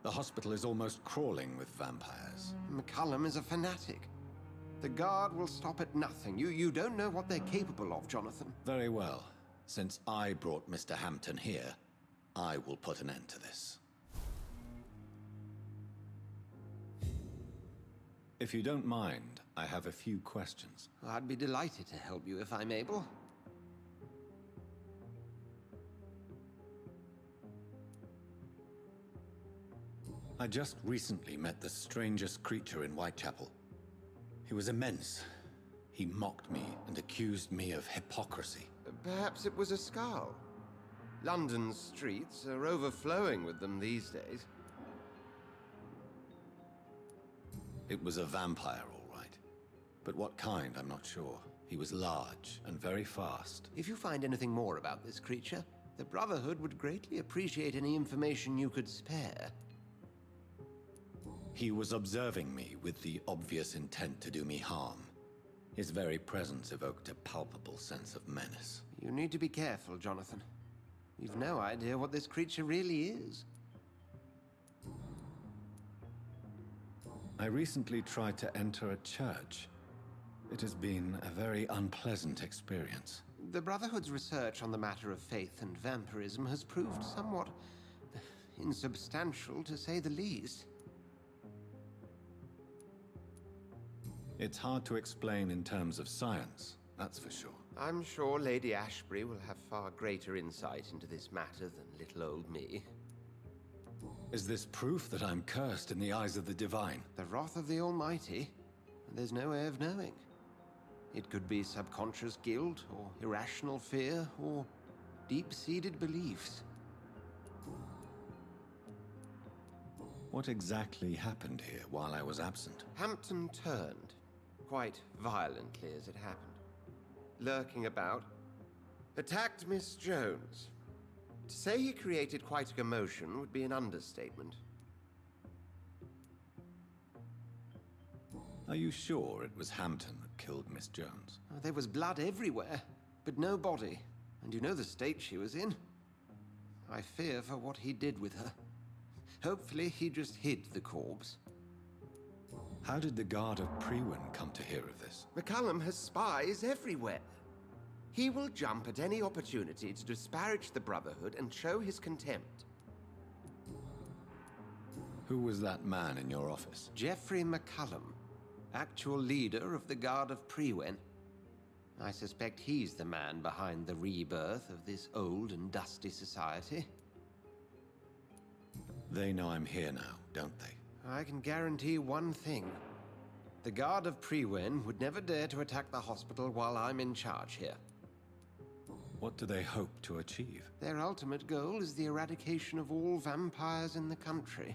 The hospital is almost crawling with vampires. McCullum is a fanatic. The Guard will stop at nothing. You don't know what they're capable of, Jonathan. Very well. Since I brought Mr. Hampton here, I will put an end to this. If you don't mind, I have a few questions. I'd be delighted to help you if I'm able. I just recently met the strangest creature in Whitechapel. He was immense. He mocked me and accused me of hypocrisy. Perhaps it was a skull. London's streets are overflowing with them these days. It was a vampire, all right. But what kind, I'm not sure. He was large and very fast. If you find anything more about this creature, the Brotherhood would greatly appreciate any information you could spare. He was observing me with the obvious intent to do me harm. His very presence evoked a palpable sense of menace. You need to be careful, Jonathan. You've no idea what this creature really is. I recently tried to enter a church. It has been a very unpleasant experience. The Brotherhood's research on the matter of faith and vampirism has proved somewhat insubstantial, to say the least. It's hard to explain in terms of science, that's for sure. I'm sure Lady Ashbury will have far greater insight into this matter than little old me. Is this proof that I'm cursed in the eyes of the divine? The wrath of the Almighty? There's no way of knowing. It could be subconscious guilt, or irrational fear, or deep-seated beliefs. What exactly happened here while I was absent? Hampton turned, quite violently as it happened. Lurking about, attacked Miss Jones. To say he created quite a commotion would be an understatement. Are you sure it was Hampton that killed Miss Jones? There was blood everywhere, but no body. And you know the state she was in. I fear for what he did with her. Hopefully he just hid the corpse. How did the Guard of Prewen come to hear of this? McCullum has spies everywhere. He will jump at any opportunity to disparage the Brotherhood and show his contempt. Who was that man in your office? Geoffrey McCullum, actual leader of the Guard of Prewen. I suspect he's the man behind the rebirth of this old and dusty society. They know I'm here now, don't they? I can guarantee one thing. The Guard of Prewen would never dare to attack the hospital while I'm in charge here. What do they hope to achieve? Their ultimate goal is the eradication of all vampires in the country.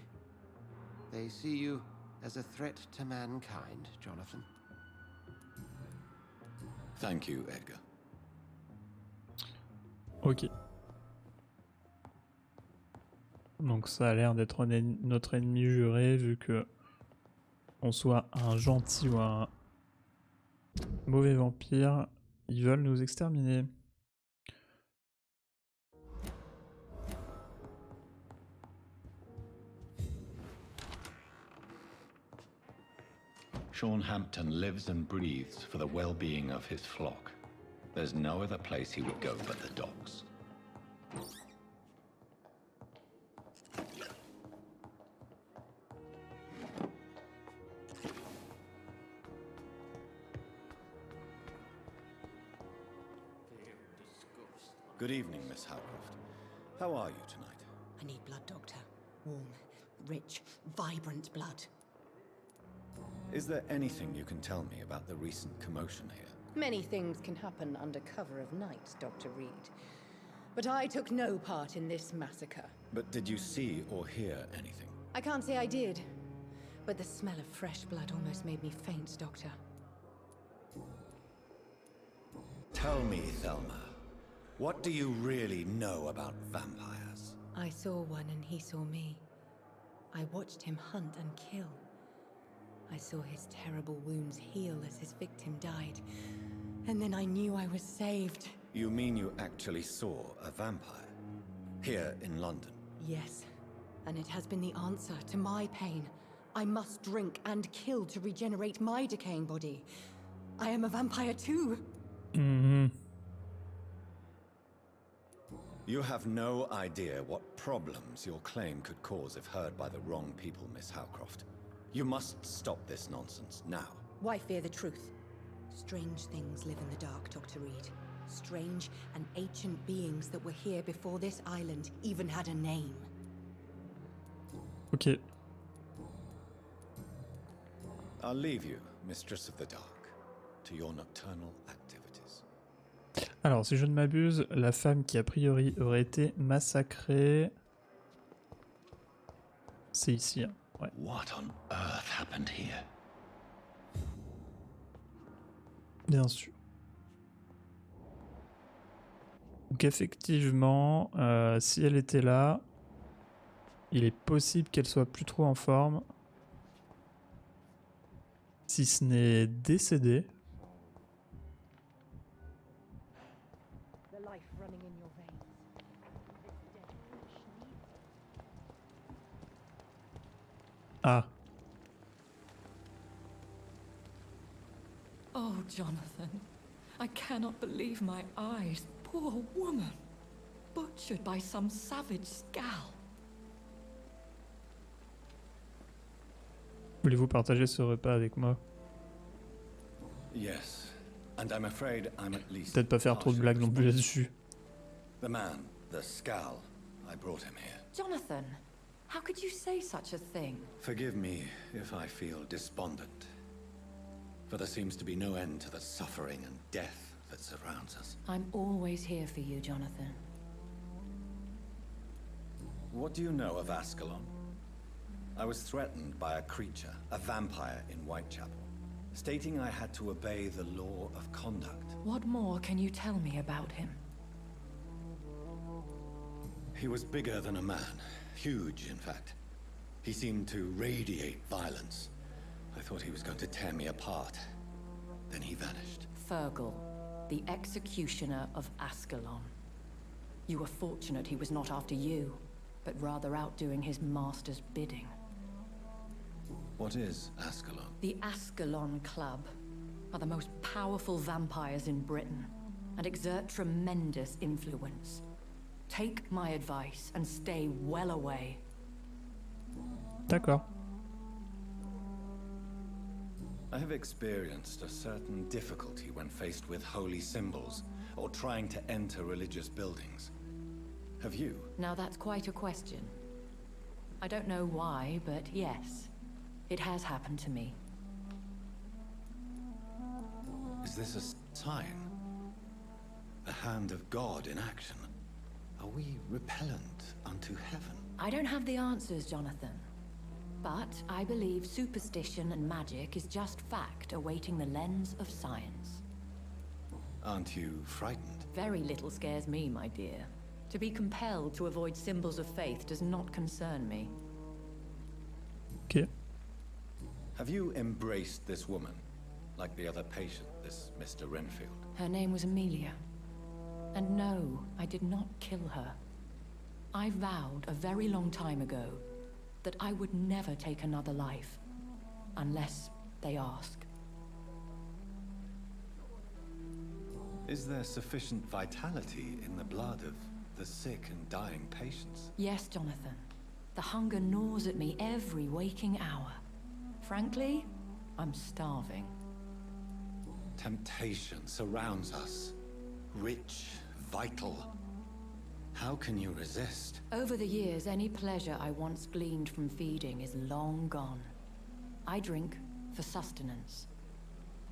They see you as a threat to mankind, Jonathan. Thank you, Edgar. Ok. Donc ça a l'air d'être notre ennemi juré, vu que on soit un gentil ou un mauvais vampire, ils veulent nous exterminer. Sean Hampton lives and breathes for the well-being of his flock. There's no other place he would go but the docks. Good evening, Miss Howcroft. How are you tonight? I need blood, Doctor. Warm, rich, vibrant blood. Is there anything you can tell me about the recent commotion here? Many things can happen under cover of night, Dr. Reed. But I took no part in this massacre. But did you see or hear anything? I can't say I did. But the smell of fresh blood almost made me faint, Doctor. Tell me, Thelma, what do you really know about vampires? I saw one and he saw me. I watched him hunt and kill. I saw his terrible wounds heal as his victim died. And then I knew I was saved. You mean you actually saw a vampire? Here in London? Yes. And it has been the answer to my pain. I must drink and kill to regenerate my decaying body. I am a vampire too. Mm-hmm. You have no idea what problems your claim could cause if heard by the wrong people, Miss Howcroft. You must stop this nonsense now. Why fear the truth? Strange things live in the dark, Dr. Reed. Strange and ancient beings that were here before this island even had a name. Ok. I'll leave you, Mistress of the Dark, to your nocturnal activities. Alors, si je ne m'abuse, la femme qui a priori aurait été massacrée... C'est ici, hein. Ouais. What on earth happened here? Bien sûr. Donc effectivement, si elle était là, il est possible qu'elle soit plus trop en forme. Si ce n'est décédée. Ah. Oh, Jonathan, I cannot believe my eyes. Poor woman, butchered by some savage scowl. Voulez-vous partager ce repas avec moi? Yes, and I'm afraid I'm at least... Peut-être pas faire trop de blagues non plus là-dessus. The man, the scowl, I brought him here. Jonathan, how could you say such a thing? Forgive me if I feel despondent, for there seems to be no end to the suffering and death that surrounds us. I'm always here for you, Jonathan. What do you know of Ascalon? I was threatened by a creature, a vampire in Whitechapel, stating I had to obey the law of conduct. What more can you tell me about him? He was bigger than a man, huge in fact. He seemed to radiate violence. I thought he was going to tear me apart. Then he vanished. Fergal, the executioner of Ascalon. You were fortunate he was not after you, but rather out doing his master's bidding. What is Ascalon? The Ascalon Club are the most powerful vampires in Britain and exert tremendous influence. Take my advice and stay well away. D'accord. I have experienced a certain difficulty when faced with holy symbols or trying to enter religious buildings. Have you? Now that's quite a question. I don't know why, but yes, it has happened to me. Is this a sign? The hand of God in action? Are we repellent unto heaven? I don't have the answers, Jonathan. But I believe superstition and magic is just fact awaiting the lens of science. Aren't you frightened? Very little scares me, my dear. To be compelled to avoid symbols of faith does not concern me. Okay. Have you embraced this woman, like the other patient, this Mr. Renfield? Her name was Amelia. And no, I did not kill her. I vowed a very long time ago that I would never take another life, unless they ask. Is there sufficient vitality in the blood of the sick and dying patients? Yes, Jonathan. The hunger gnaws at me every waking hour. Frankly, I'm starving. Temptation surrounds us. Rich, vital. How can you resist? Over the years, any pleasure I once gleaned from feeding is long gone. I drink for sustenance.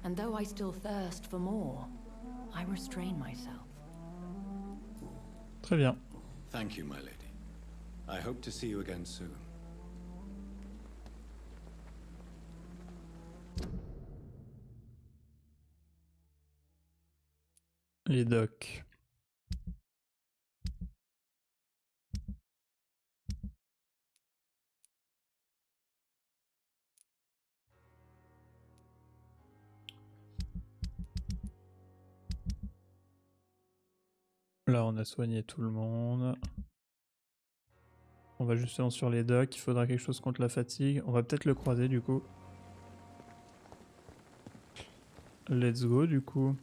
And though I still thirst for more, I restrain myself. Très bien. Thank you, my lady. I hope to see you again soon. Les docks. Là, on a soigné tout le monde. On va justement sur les docks. Il faudra quelque chose contre la fatigue. On va peut-être le croiser du coup. Let's go du coup.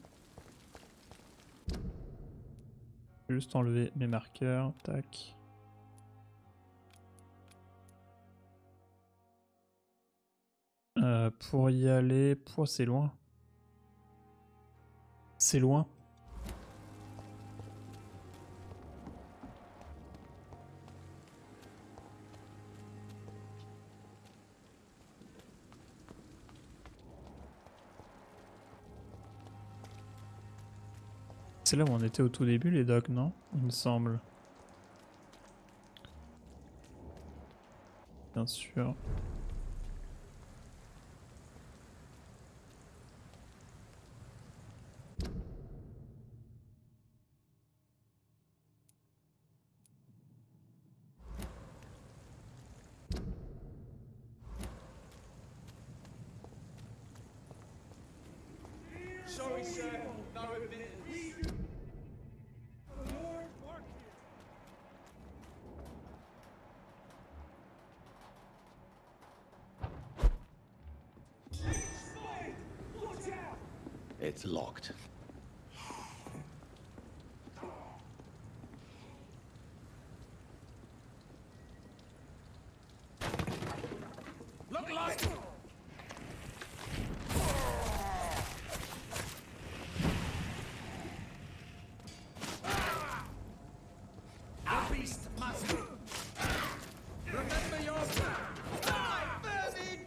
Juste enlever mes marqueurs. Tac. Pour y aller... Pouah, c'est loin. C'est loin. C'est là où on était au tout début, les docks, non? Il me semble. Bien sûr. Sorry, sir. No admittance. It's locked. Look like. The beast must. Remember your. Die, vermin!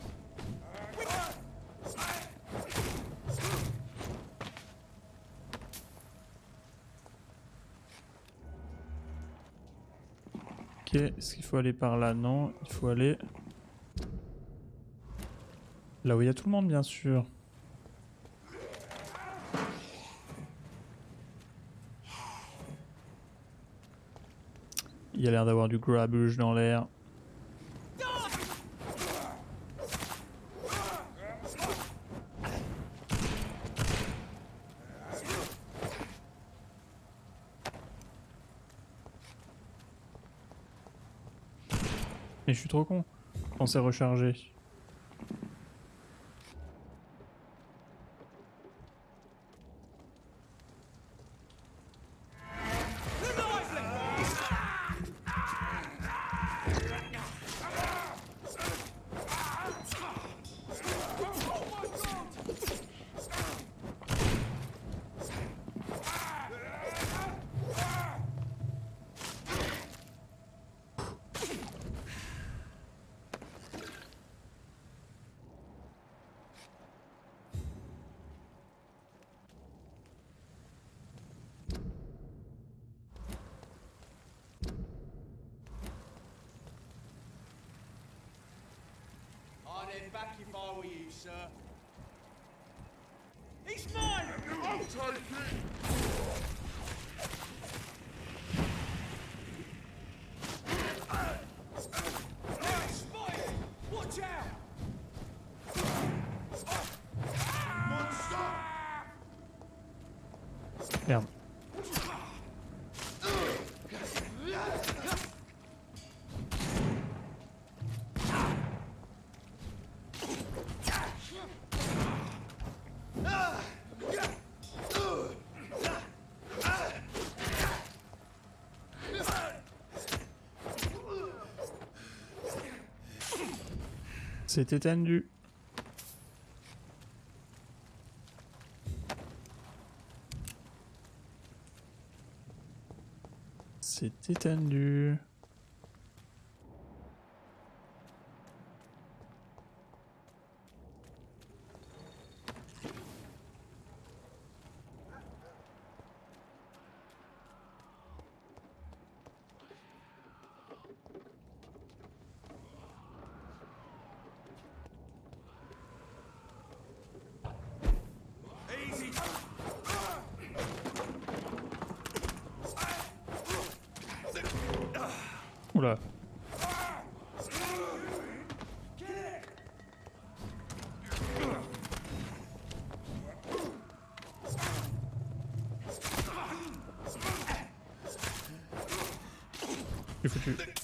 Ok, est-ce qu'il faut aller par là? Non, il faut aller... Là où il y a tout le monde, bien sûr. Il y a l'air d'avoir du grabuge dans l'air. Mais je suis trop con. On s'est rechargé. I'd head back if I were you, sir. He's mine! I'll take it! Hey, spy! Watch out! Monster! Merde. C'était tendu. C'était tendu. Oula. Il est foutu.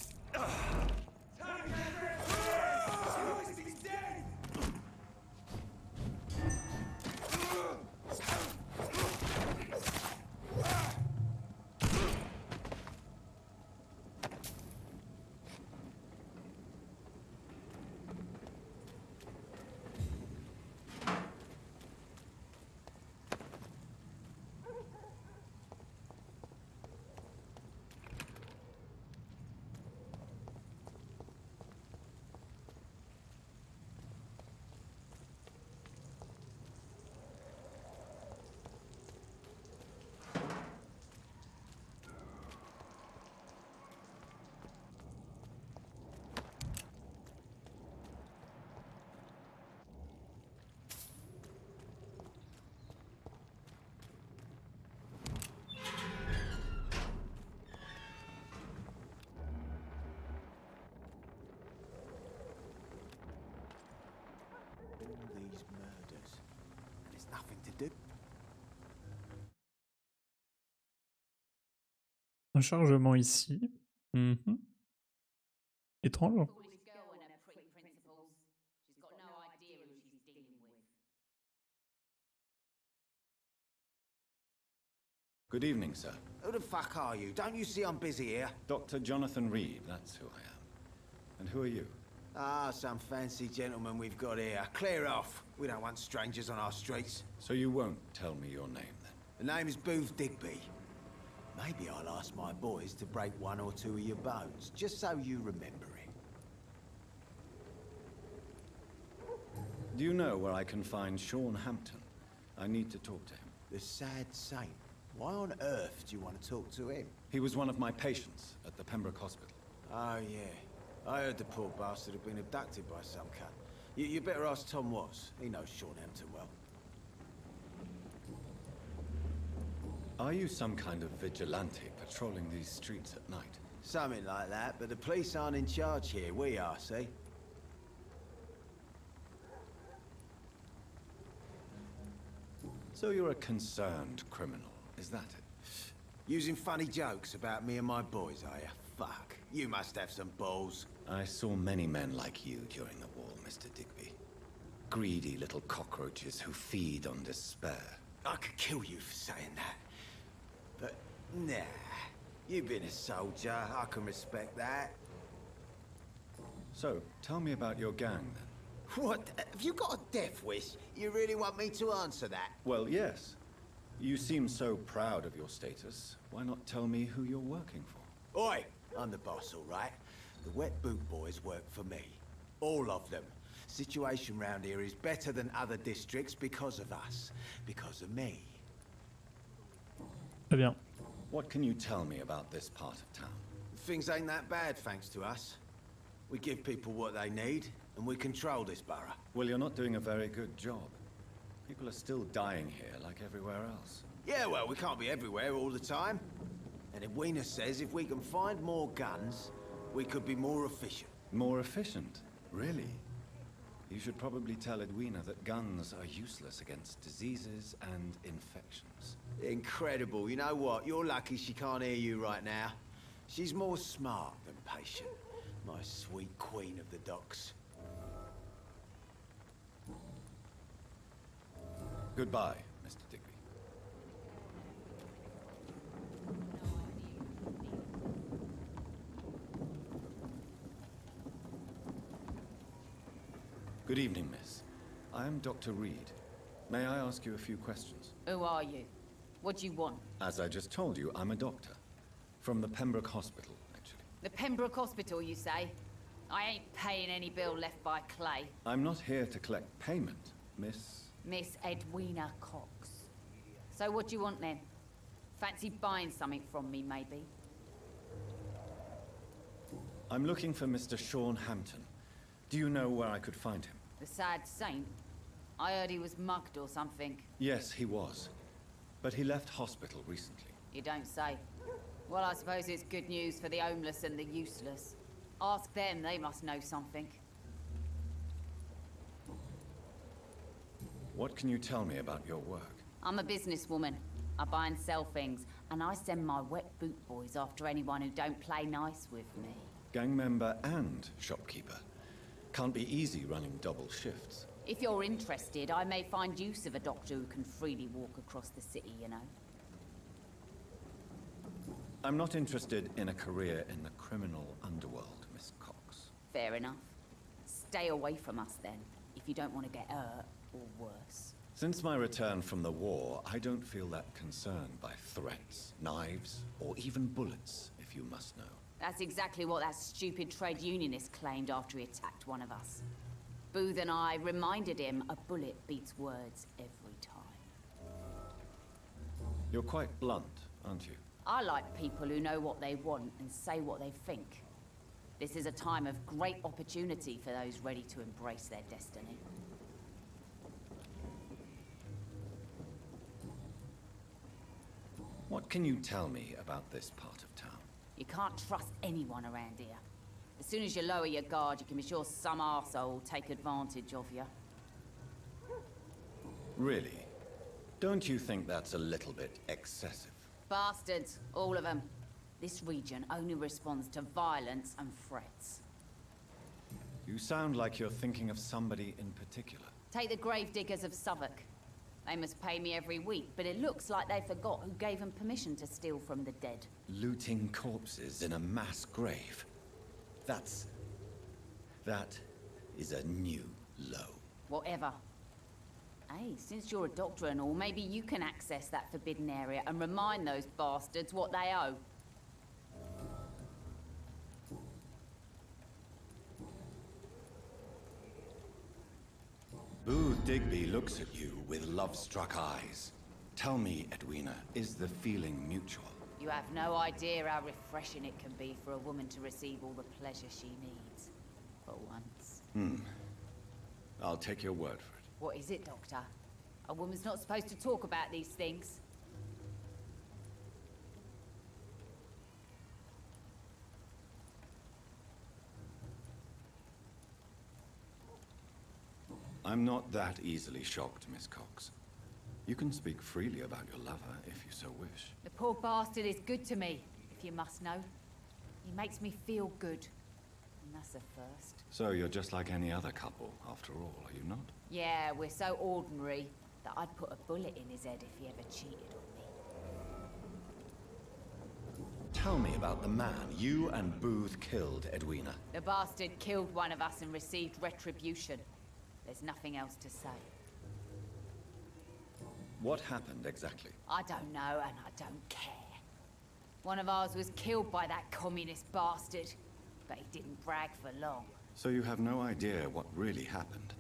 These murders, and there's nothing to do. Un chargement ici. Mhm. Étrange. Good evening, sir. Who the fuck are you? Don't you see I'm busy here? Dr. Jonathan Reed, that's who I am. And who are you? Ah, some fancy gentleman we've got here. Clear off. We don't want strangers on our streets. So you won't tell me your name, then? The name is Booth Digby. Maybe I'll ask my boys to break one or two of your bones, just so you remember it. Do you know where I can find Sean Hampton? I need to talk to him. The sad saint. Why on earth do you want to talk to him? He was one of my patients at the Pembroke Hospital. Oh, yeah. I heard the poor bastard had been abducted by some cunt. You better ask Tom Watts. He knows Sean Hampton well. Are you some kind of vigilante patrolling these streets at night? Something like that, but the police aren't in charge here. We are, see? So you're a concerned criminal, is that it? Using funny jokes about me and my boys, are you? Fuck. You must have some balls. I saw many men like you during the war, Mr. Digby. Greedy little cockroaches who feed on despair. I could kill you for saying that. But, nah. You've been a soldier. I can respect that. So, tell me about your gang, then. What? Have you got a death wish? You really want me to answer that? Well, yes. You seem so proud of your status. Why not tell me who you're working for? Oi! I'm the boss, all right? The Wet Boot Boys work for me. All of them. Situation round here is better than other districts because of us. Because of me. Très bien. What can you tell me about this part of town? Things ain't that bad, thanks to us. We give people what they need, and we control this borough. Well, you're not doing a very good job. People are still dying here like everywhere else. Yeah, well, we can't be everywhere all the time. And Edwina says if we can find more guns, we could be more efficient. More efficient? Really? You should probably tell Edwina that guns are useless against diseases and infections. Incredible. You know what? You're lucky she can't hear you right now. She's more smart than patient. My sweet queen of the docks. Goodbye, Mr. Digby. Good evening, miss. I am Dr. Reed. May I ask you a few questions? Who are you? What do you want? As I just told you, I'm a doctor. From the Pembroke Hospital, actually. The Pembroke Hospital, you say? I ain't paying any bill left by Clay. I'm not here to collect payment, Miss... Miss Edwina Cox. So what do you want then? Fancy buying something from me, maybe? I'm looking for Mr. Sean Hampton. Do you know where I could find him? The sad saint? I heard he was mugged or something. Yes, he was. But he left hospital recently. You don't say. Well, I suppose it's good news for the homeless and the useless. Ask them, they must know something. What can you tell me about your work? I'm a businesswoman. I buy and sell things, and I send my wet boot boys after anyone who don't play nice with me. Gang member and shopkeeper. Can't be easy running double shifts. If you're interested, I may find use of a doctor who can freely walk across the city, you know. I'm not interested in a career in the criminal underworld, Miss Cox. Fair enough. Stay away from us then, if you don't want to get hurt, or worse. Since my return from the war, I don't feel that concerned by threats, knives, or even bullets, if you must know. That's exactly what that stupid trade unionist claimed after he attacked one of us. Booth and I reminded him a bullet beats words every time. You're quite blunt, aren't you? I like people who know what they want and say what they think. This is a time of great opportunity for those ready to embrace their destiny. What can you tell me about this part of town? You can't trust anyone around here. As soon as you lower your guard, you can be sure some arsehole will take advantage of you. Really? Don't you think that's a little bit excessive? Bastards, all of them. This region only responds to violence and threats. You sound like you're thinking of somebody in particular. Take the gravediggers of Southwark. They must pay me every week, but it looks like they forgot who gave them permission to steal from the dead. Looting corpses in a mass grave. That is a new low. Whatever. Hey, since you're a doctor and all, maybe you can access that forbidden area and remind those bastards what they owe. Booth Digby looks at you with love-struck eyes. Tell me, Edwina, is the feeling mutual? You have no idea how refreshing it can be for a woman to receive all the pleasure she needs. For once. I'll take your word for it. What is it, Doctor? A woman's not supposed to talk about these things. I'm not that easily shocked, Miss Cox. You can speak freely about your lover, if you so wish. The poor bastard is good to me, if you must know. He makes me feel good. And that's a first. So you're just like any other couple, after all, are you not? Yeah, we're so ordinary that I'd put a bullet in his head if he ever cheated on me. Tell me about the man you and Booth killed, Edwina. The bastard killed one of us and received retribution. There's nothing else to say. What happened exactly? I don't know, and I don't care. One of ours was killed by that communist bastard, but he didn't brag for long. So you have no idea what really happened,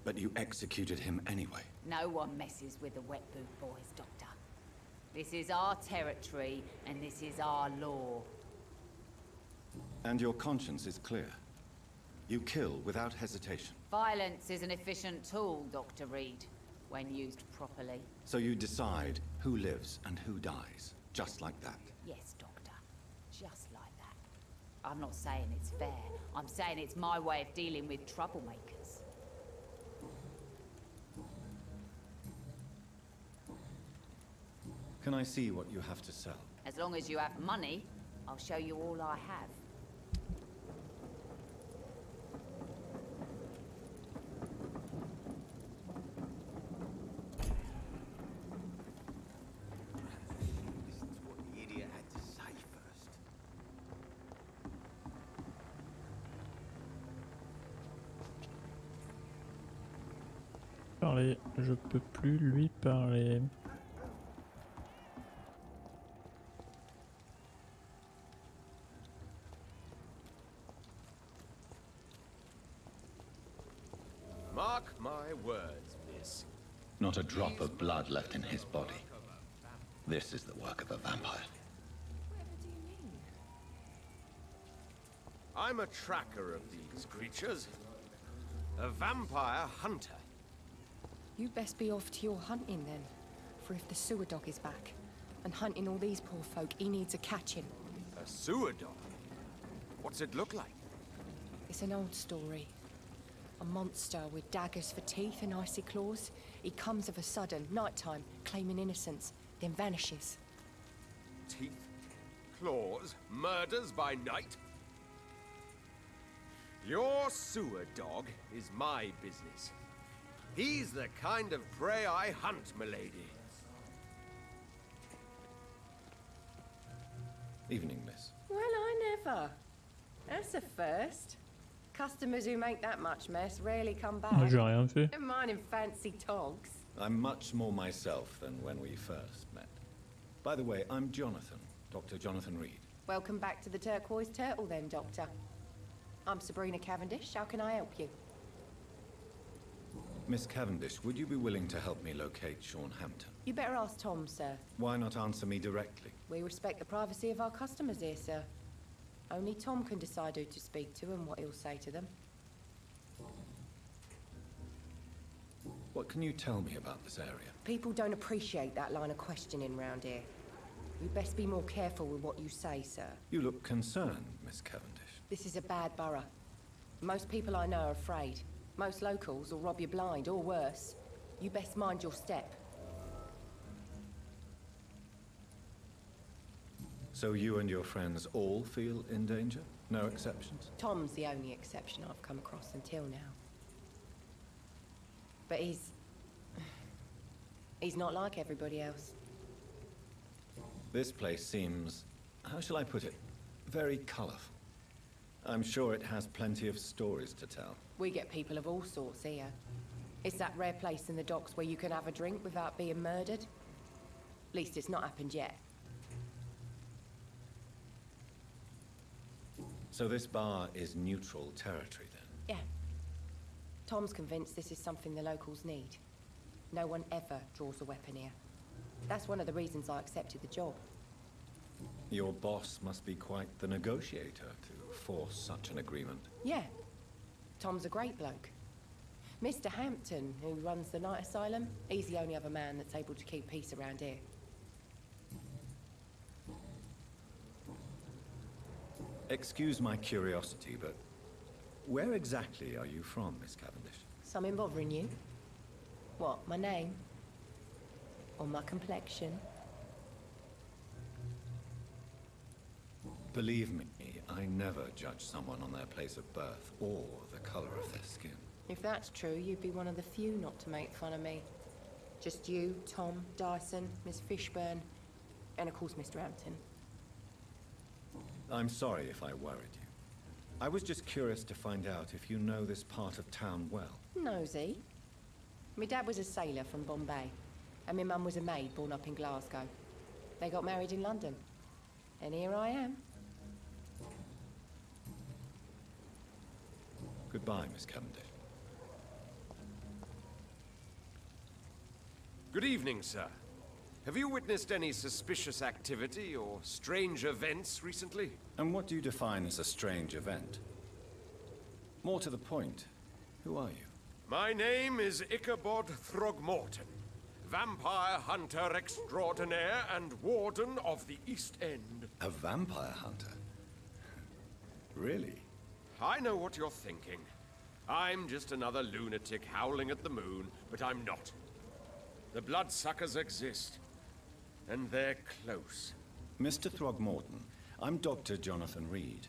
but you executed him anyway. No one messes with the wet boot boys, Doctor. This is our territory, and this is our law. And your conscience is clear. You kill without hesitation. Violence is an efficient tool, Dr. Reed, when used properly. So you decide who lives and who dies, just like that. Yes, Doctor. Just like that. I'm not saying it's fair. I'm saying it's my way of dealing with troublemakers. Can I see what you have to sell? As long as you have money, I'll show you all I have. Parler, je peux plus lui parler. Mark my words, miss. Not a drop of blood left in his body. This is the work of a vampire. I'm a tracker of these creatures. A vampire hunter. You best be off to your hunting then, for if the sewer dog is back, And hunting all these poor folk, he needs a catching. A sewer dog? What's it look like? It's an old story. A monster with daggers for teeth and icy claws. He comes of a sudden, nighttime, claiming innocence, then vanishes. Teeth, claws, murders by night? Your sewer dog is my business. He's the kind of prey I hunt, milady. Evening, miss. Well, I never. That's a first. Customers who make that much mess rarely come back. J'ai rien fait. Don't mind in fancy togs. I'm much more myself than when we first met. By the way, I'm Jonathan, Dr. Jonathan Reed. Welcome back to the Turquoise Turtle then, Doctor. I'm Sabrina Cavendish. How can I help you? Miss Cavendish, would you be willing to help me locate Sean Hampton? You better ask Tom, sir. Why not answer me directly? We respect the privacy of our customers here, sir. Only Tom can decide who to speak to and what he'll say to them. What can you tell me about this area? People don't appreciate that line of questioning round here. You best be more careful with what you say, sir. You look concerned, Miss Cavendish. This is a bad borough. Most people I know are afraid. Most locals will rob you blind, or worse. You best mind your step. So you and your friends all feel in danger? No exceptions? Tom's the only exception I've come across until now. But he's not like everybody else. This place seems, how shall I put it, very colorful. I'm sure it has plenty of stories to tell. We get people of all sorts here. It's that rare place in the docks where you can have a drink without being murdered. At least it's not happened yet. So this bar is neutral territory then? Yeah. Tom's convinced this is something the locals need. No one ever draws a weapon here. That's one of the reasons I accepted the job. Your boss must be quite the negotiator to force such an agreement. Yeah. Tom's a great bloke. Mr. Hampton, who runs the night asylum, he's the only other man that's able to keep peace around here. Excuse my curiosity, but where exactly are you from, Miss Cavendish? Something bothering you? What, my name? Or my complexion? Believe me, I never judge someone on their place of birth or the color of their skin. If that's true, you'd be one of the few not to make fun of me. Just you, Tom, Dyson, Miss Fishburne, and of course Mr. Hampton. I'm sorry if I worried you. I was just curious to find out if you know this part of town well. Nosy. My dad was a sailor from Bombay, and my mum was a maid born up in Glasgow. They got married in London, and here I am. Goodbye, Miss Cavendish. Good evening, sir. Have you witnessed any suspicious activity or strange events recently? And what do you define as a strange event? More to the point, who are you? My name is Ichabod Throgmorton, vampire hunter extraordinaire and warden of the East End. A vampire hunter? Really? I know what you're thinking. I'm just another lunatic howling at the moon, but I'm not. The bloodsuckers exist, and they're close. Mr. Throgmorton, I'm Dr. Jonathan Reed.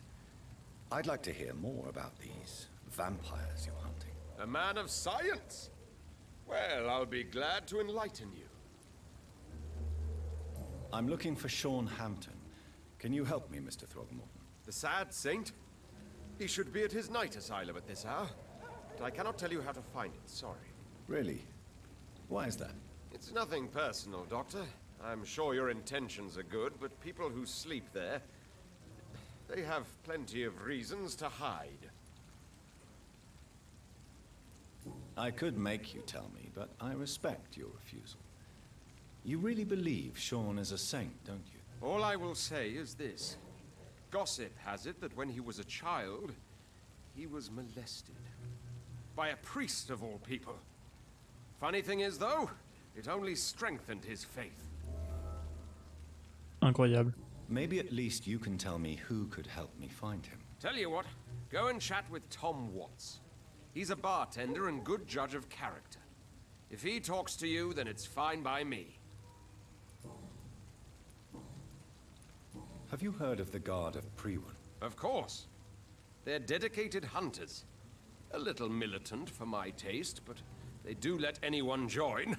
I'd like to hear more about these vampires you're hunting. A man of science? Well, I'll be glad to enlighten you. I'm looking for Sean Hampton. Can you help me, Mr. Throgmorton? The sad saint? He should be at his night asylum at this hour. But I cannot tell you how to find it, sorry. Really? Why is that? It's nothing personal, Doctor. I'm sure your intentions are good, but people who sleep there, they have plenty of reasons to hide. I could make you tell me, but I respect your refusal. You really believe Sean is a saint, don't you? All I will say is this. Gossip has it that when he was a child, he was molested. By a priest of all people. Funny thing is, though, it only strengthened his faith. Incroyable. Maybe at least you can tell me who could help me find him. Tell you what, go and chat with Tom Watts. He's a bartender and good judge of character. If he talks to you, then it's fine by me. Have you heard of the Guard of Priwen? Of course. They're dedicated hunters. A little militant for my taste, but they do let anyone join.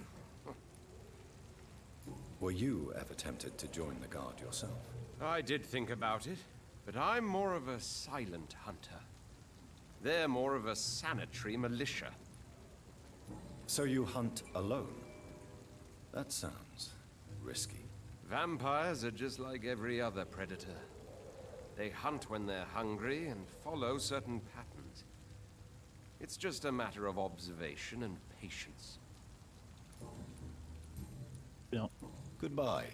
Were you ever tempted to join the Guard yourself? I did think about it, but I'm more of a silent hunter. They're more of a sanitary militia. So you hunt alone? That sounds risky. Vampires are just like every other predator. They hunt when they're hungry and follow certain patterns. It's just a matter of observation and patience. Bien. Goodbye.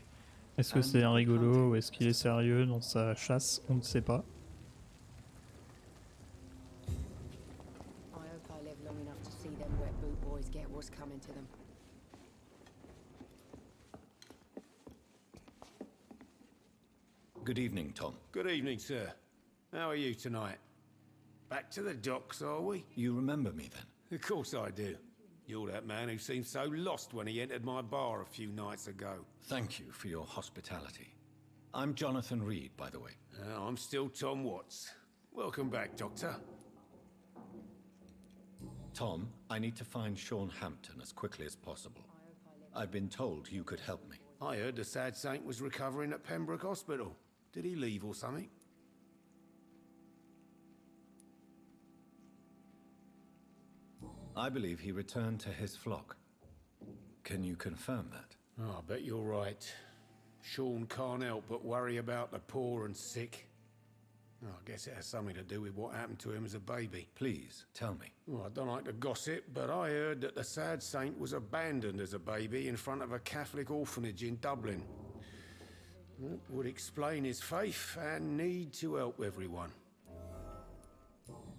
Est-ce que c'est un rigolo ou est-ce qu'il est sérieux dans sa chasse? On ne sait pas. I hope I live long enough to see them wet boot boys get what's coming to them. Good evening, Tom. Good evening, sir. How are you tonight? Back to the docks, are we? You remember me then? Of course I do. You're that man who seemed so lost when he entered my bar a few nights ago. Thank you for your hospitality. I'm Jonathan Reed, by the way. I'm still Tom Watts. Welcome back, Doctor. Tom, I need to find Sean Hampton as quickly as possible. I've been told you could help me. I heard the sad saint was recovering at Pembroke Hospital. Did he leave or something? I believe he returned to his flock. Can you confirm that? Oh, I bet you're right. Sean can't help but worry about the poor and sick. Oh, I guess it has something to do with what happened to him as a baby. Please, tell me. Well, I don't like to gossip, but I heard that the sad saint was abandoned as a baby in front of a Catholic orphanage in Dublin. That would explain his faith and need to help everyone.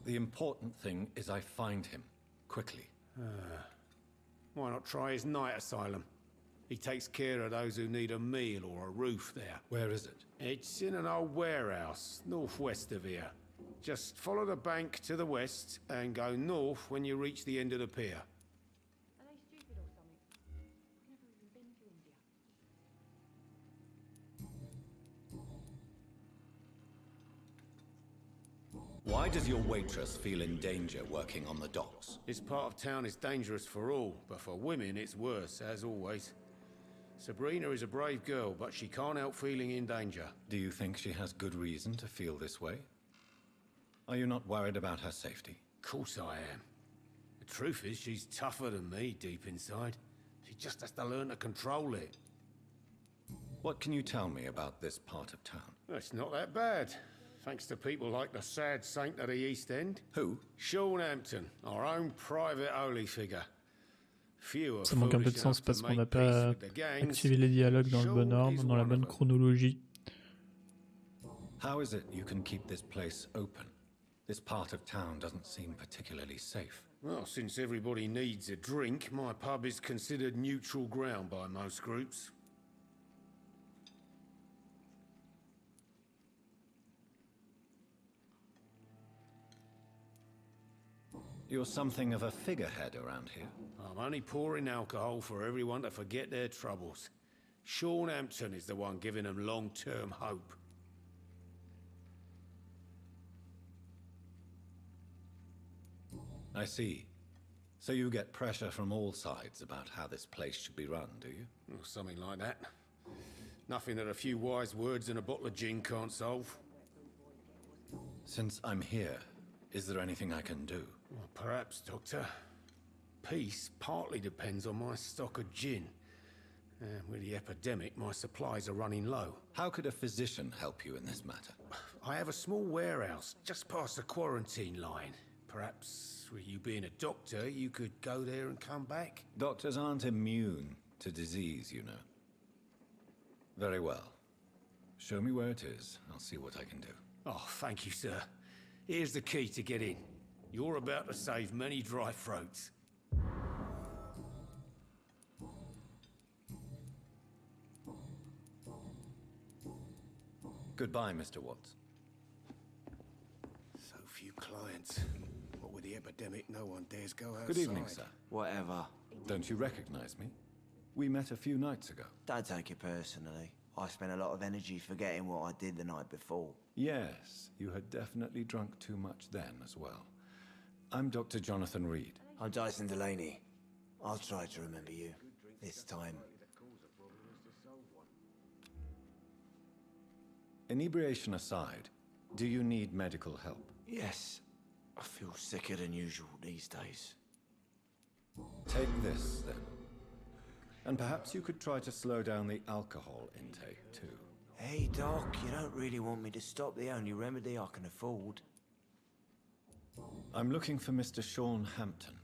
The important thing is I find him. Quickly. Why not try his night asylum? He takes care of those who need a meal or a roof there. Where is it? It's in an old warehouse, northwest of here. Just follow the bank to the west and go north when you reach the end of the pier. Are they stupid or something? I've never even been to India. Why does your waitress feel in danger working on the docks? This part of town is dangerous for all, but for women it's worse, as always. Sabrina is a brave girl, but she can't help feeling in danger. Do you think she has good reason to feel this way? Are you not worried about her safety? Of course I am. The truth is, she's tougher than me deep inside. She just has to learn to control it. What can you tell me about this part of town? It's not that bad. Thanks to people like the sad saint of the East End. Who? Sean Hampton, our own private holy figure. Ça manque un peu de sens parce qu'on n'a pas activé les dialogues dans le bon ordre, dans la bonne chronologie. How is it you can keep this place open? This part of town doesn't seem particularly safe. Well, since everybody needs a drink, my pub is considered neutral ground by most groups. You're something of a figurehead around here. I'm only pouring alcohol for everyone to forget their troubles. Sean Hampton is the one giving them long-term hope. I see. So you get pressure from all sides about how this place should be run, do you? Well, something like that. Nothing that a few wise words and a bottle of gin can't solve. Since I'm here, is there anything I can do? Well, perhaps, Doctor. Peace partly depends on my stock of gin. With the epidemic, my supplies are running low. How could a physician help you in this matter? I have a small warehouse just past the quarantine line. Perhaps, with you being a doctor, you could go there and come back? Doctors aren't immune to disease, you know. Very well. Show me where it is. I'll see what I can do. Oh, thank you, sir. Here's the key to get in. You're about to save many dry throats. Goodbye, Mr. Watts. So few clients. What with the epidemic, no one dares go outside. Good evening, sir. Whatever. Don't you recognize me? We met a few nights ago. Don't take it personally. I spent a lot of energy forgetting what I did the night before. Yes, you had definitely drunk too much then as well. I'm Dr. Jonathan Reed. I'm Dyson Delaney. I'll try to remember you. This time. Inebriation aside, do you need medical help? Yes. I feel sicker than usual these days. Take this, then. And perhaps you could try to slow down the alcohol intake, too. Hey, Doc, you don't really want me to stop the only remedy I can afford. I'm looking for Mr. Sean Hampton.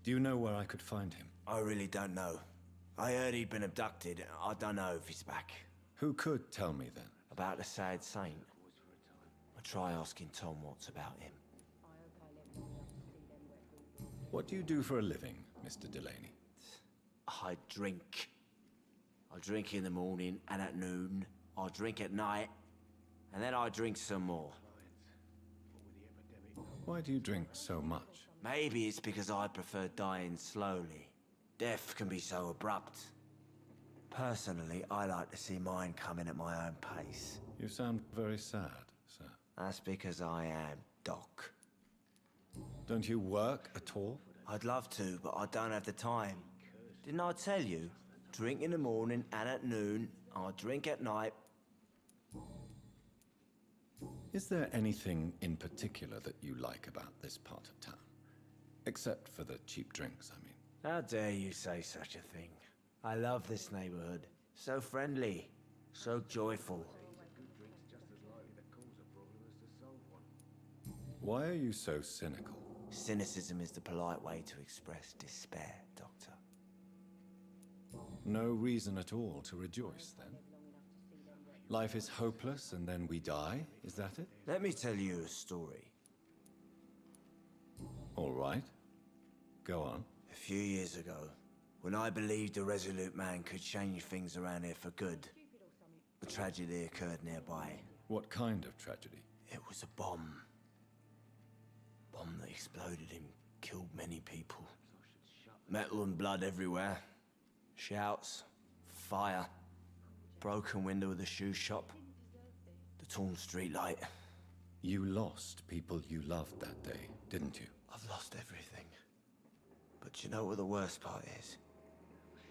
Do you know where I could find him? I really don't know. I heard he'd been abducted. I don't know if he's back. Who could tell me, then? About the sad saint. I'll try asking Tom Watts about him. What do you do for a living, Mr. Delaney? I drink. I drink in the morning and at noon. I drink at night. And then I drink some more. Why do you drink so much? Maybe it's because I prefer dying slowly. Death can be so abrupt. Personally, I like to see mine coming at my own pace. You sound very sad, sir. That's because I am, Doc. Don't you work at all? I'd love to, but I don't have the time. Didn't I tell you? Drink in the morning and at noon. I drink at night. Is there anything in particular that you like about this part of town? Except for the cheap drinks, I mean. How dare you say such a thing? I love this neighborhood. So friendly. So joyful. Why are you so cynical? Cynicism is the polite way to express despair, Doctor. No reason at all to rejoice, then? Life is hopeless and then we die, is that it? Let me tell you a story. All right. Go on. A few years ago, when I believed a resolute man could change things around here for good, a tragedy occurred nearby. What kind of tragedy? It was a bomb. Bomb that exploded and killed many people. Metal and blood everywhere. Shouts, fire, broken window of the shoe shop, the torn street light. You lost people you loved that day, didn't you? I've lost everything. But you know what the worst part is?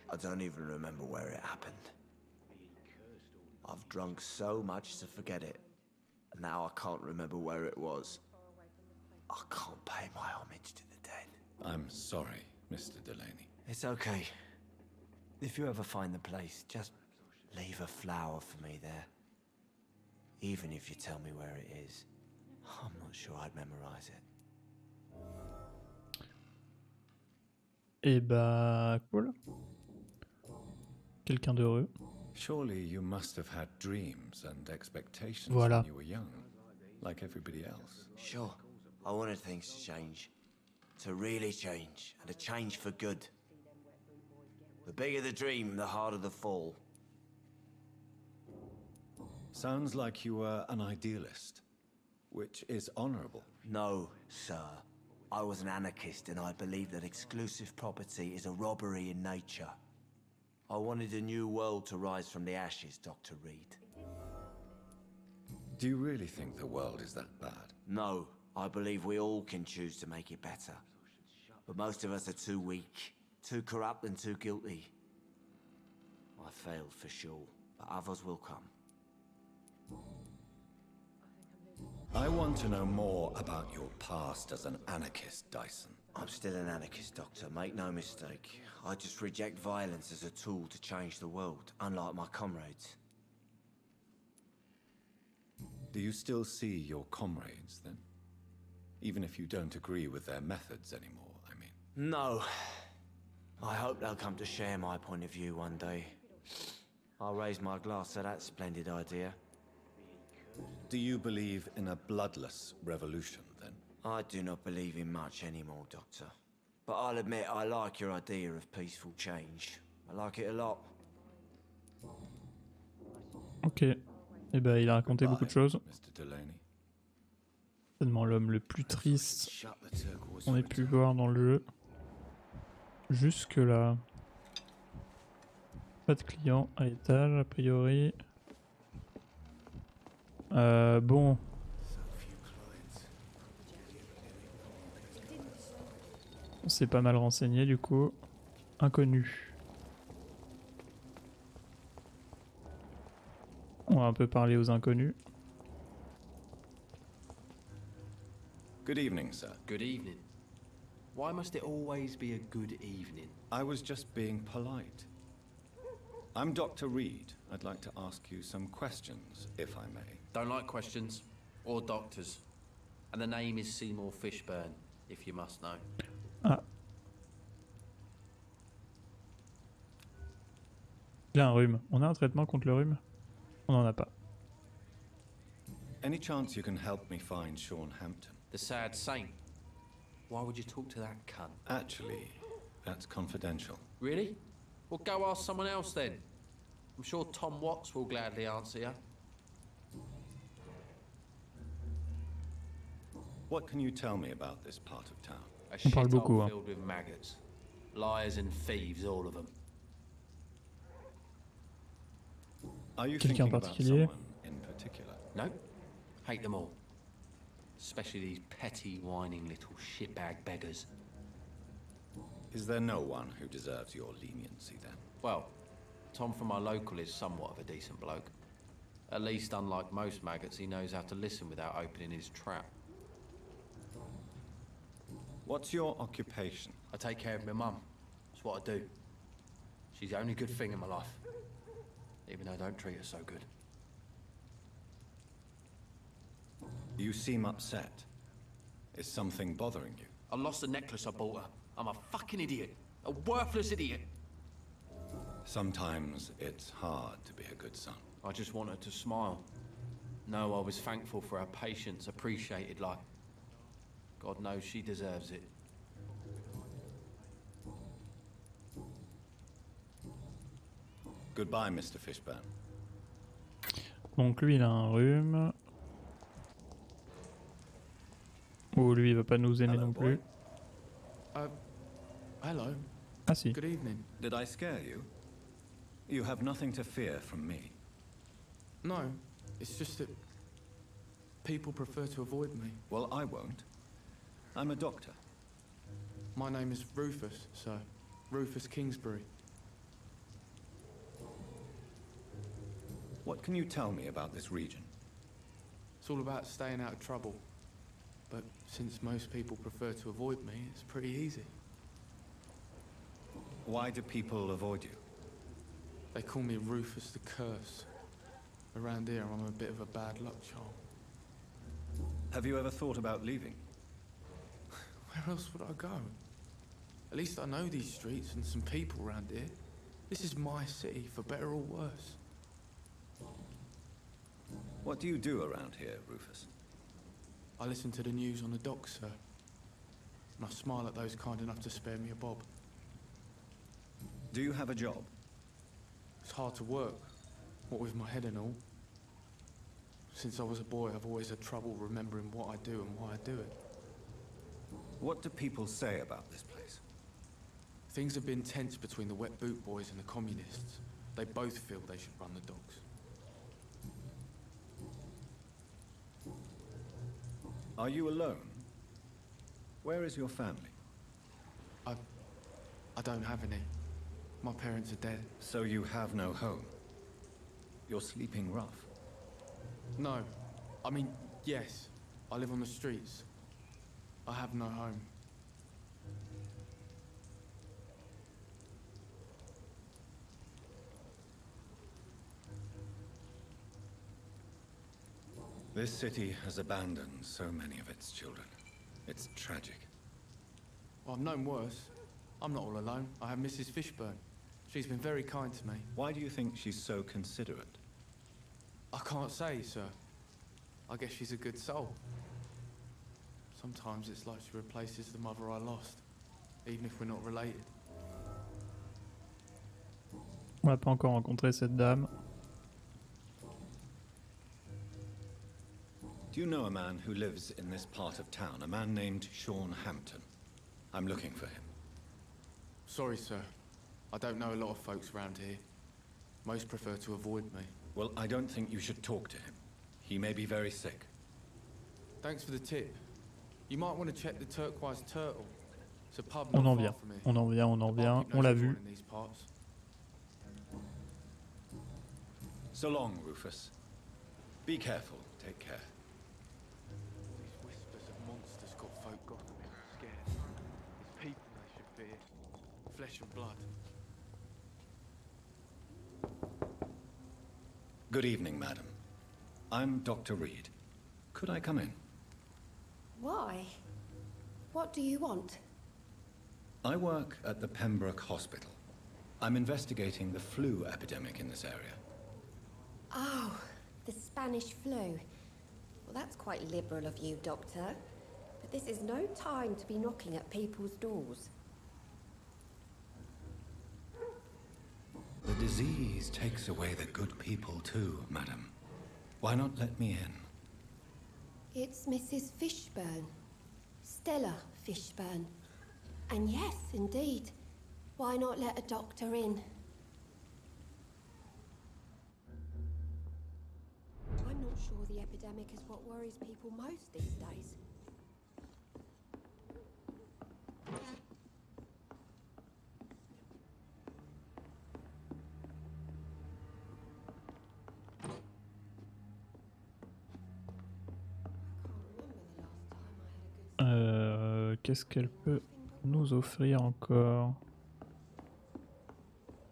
I don't even remember where it happened. I've drunk so much to forget it. And now I can't remember where it was. I can't pay my homage to the dead. I'm sorry, Mr. Delaney. It's okay. If you ever find the place, just leave a flower for me there. Even if you tell me where it is. I'm not sure I'd memorize it. Eh bah, cool. Quelqu'un d'heureux. Surely you must have had dreams and expectations Voilà. when you were young, like everybody else. Sure. I wanted things to change. To really change. And to change for good. The bigger the dream, the harder the fall. Sounds like you were an idealist, which is honorable. No, sir. I was an anarchist and I believed that exclusive property is a robbery in nature. I wanted a new world to rise from the ashes, Dr. Reed. Do you really think the world is that bad? No, I believe we all can choose to make it better. But most of us are too weak, too corrupt and too guilty. I failed for sure, but others will come. I want to know more about your past as an anarchist, Dyson. I'm still an anarchist, Doctor. Make no mistake. I just reject violence as a tool to change the world, unlike my comrades. Do you still see your comrades, then? Even if you don't agree with their methods anymore, I mean. No. I hope they'll come to share my point of view one day. I'll raise my glass to that splendid idea. Do you believe in a bloodless revolution, then? I do not believe in much anymore, Doctor. But I'll admit I like your idea of peaceful change. I like it a lot. Ok. Et bah il a raconté beaucoup de choses. Mr. Delaney. Certainement l'homme le plus triste qu'on ait pu voir dans le jeu. Jusque là. Pas de clients à l'étage a priori. Bon. On s'est pas mal renseigné du coup. Inconnu. On va un peu parler aux inconnus. Good evening, sir. Good evening. Why must it always be a good evening? I was just being polite. I'm Dr. Reed. I'd like to ask you some questions, if I may. Don't like questions. Or doctors. And the name is Seymour Fishburne, if you must know. Ah. Il a un rhume. On a un traitement contre le rhume? On n'en a pas. Any chance you can help me find Sean Hampton? The sad saint. Why would you talk to that cunt? Actually, that's confidential. Really? Well, go ask someone else then. I'm sure Tom Watts will gladly answer you. What can you tell me about this part of town? A shithole filled with maggots. Liars and thieves, all of them. Are you Quelqu'un en thinking about particulier? someone in particular? No. Hate them all. Especially these petty, whining little shitbag beggars. Is there no one who deserves your leniency then? Well, Tom from our local is somewhat of a decent bloke. At least, unlike most maggots, he knows how to listen without opening his trap. What's your occupation? I take care of my mum. That's what I do. She's the only good thing in my life. Even though I don't treat her so good. You seem upset. Is something bothering you? I lost the necklace I bought her. I'm a fucking idiot. A worthless idiot. Sometimes it's hard to be a good son. I just want her to smile. No, I was thankful for her patience, appreciated like... God knows she deserves it. Goodbye, Mr. Fishburne. Donc lui il a un rhume. Oh lui il va pas nous aimer non plus. Hello. Ah si. Good evening. Did I scare you? You have nothing to fear from me. No, it's just that people prefer to avoid me. Well, I won't. I'm a doctor. My name is Rufus, sir. Rufus Kingsbury. What can you tell me about this region? It's all about staying out of trouble. But since most people prefer to avoid me, it's pretty easy. Why do people avoid you? They call me Rufus the Curse. Around here, I'm a bit of a bad luck charm. Have you ever thought about leaving? Where else would I go? At least I know these streets and some people around here. This is my city, for better or worse. What do you do around here, Rufus? I listen to the news on the docks, sir. And I smile at those kind enough to spare me a bob. Do you have a job? It's hard to work, what with my head and all. Since I was a boy, I've always had trouble remembering what I do and why I do it. What do people say about this place? Things have been tense between the wet boot boys and the communists. They both feel they should run the docks. Are you alone? Where is your family? I don't have any. My parents are dead. So you have no home? You're sleeping rough? No. I mean, yes. I live on the streets. I have no home. This city has abandoned so many of its children. It's tragic. Well, I've known worse. I'm not all alone. I have Mrs. Fishburne. She's been very kind to me. Why do you think she's so considerate? I can't say, sir. I guess she's a good soul. Sometimes it's like she replaces the mother I lost, even if we're not related. On n'a pas encore rencontré cette dame. Do you know a man who lives in this part of town? A man named Sean Hampton. I'm looking for him. Sorry, sir. I don't know a lot of folks around here. Most prefer to avoid me. Well, I don't think you should talk to him. He may be very sick. Thanks for the tip. You might want to check the Turquoise Turtle. It's a pub On not en far vient, from here. on en vient, on en vient. On l'a vu. In these parts. So long, Rufus. Be careful. Take care. These whispers of monsters got folk Gotham scared. It's people they should fear. Flesh and blood. Good evening, madam. I'm Dr. Reed. Could I come in? Why? What do you want? I work at the Pembroke Hospital. I'm investigating the flu epidemic in this area. Oh, the Spanish flu. Well, that's quite liberal of you, Doctor. But this is no time to be knocking at people's doors. The disease takes away the good people too, madam. Why not let me in? It's Mrs. Fishburne. Stella Fishburne. And yes, indeed. Why not let a doctor in? I'm not sure the epidemic is what worries people most these days. Qu'est-ce qu'elle peut nous offrir encore?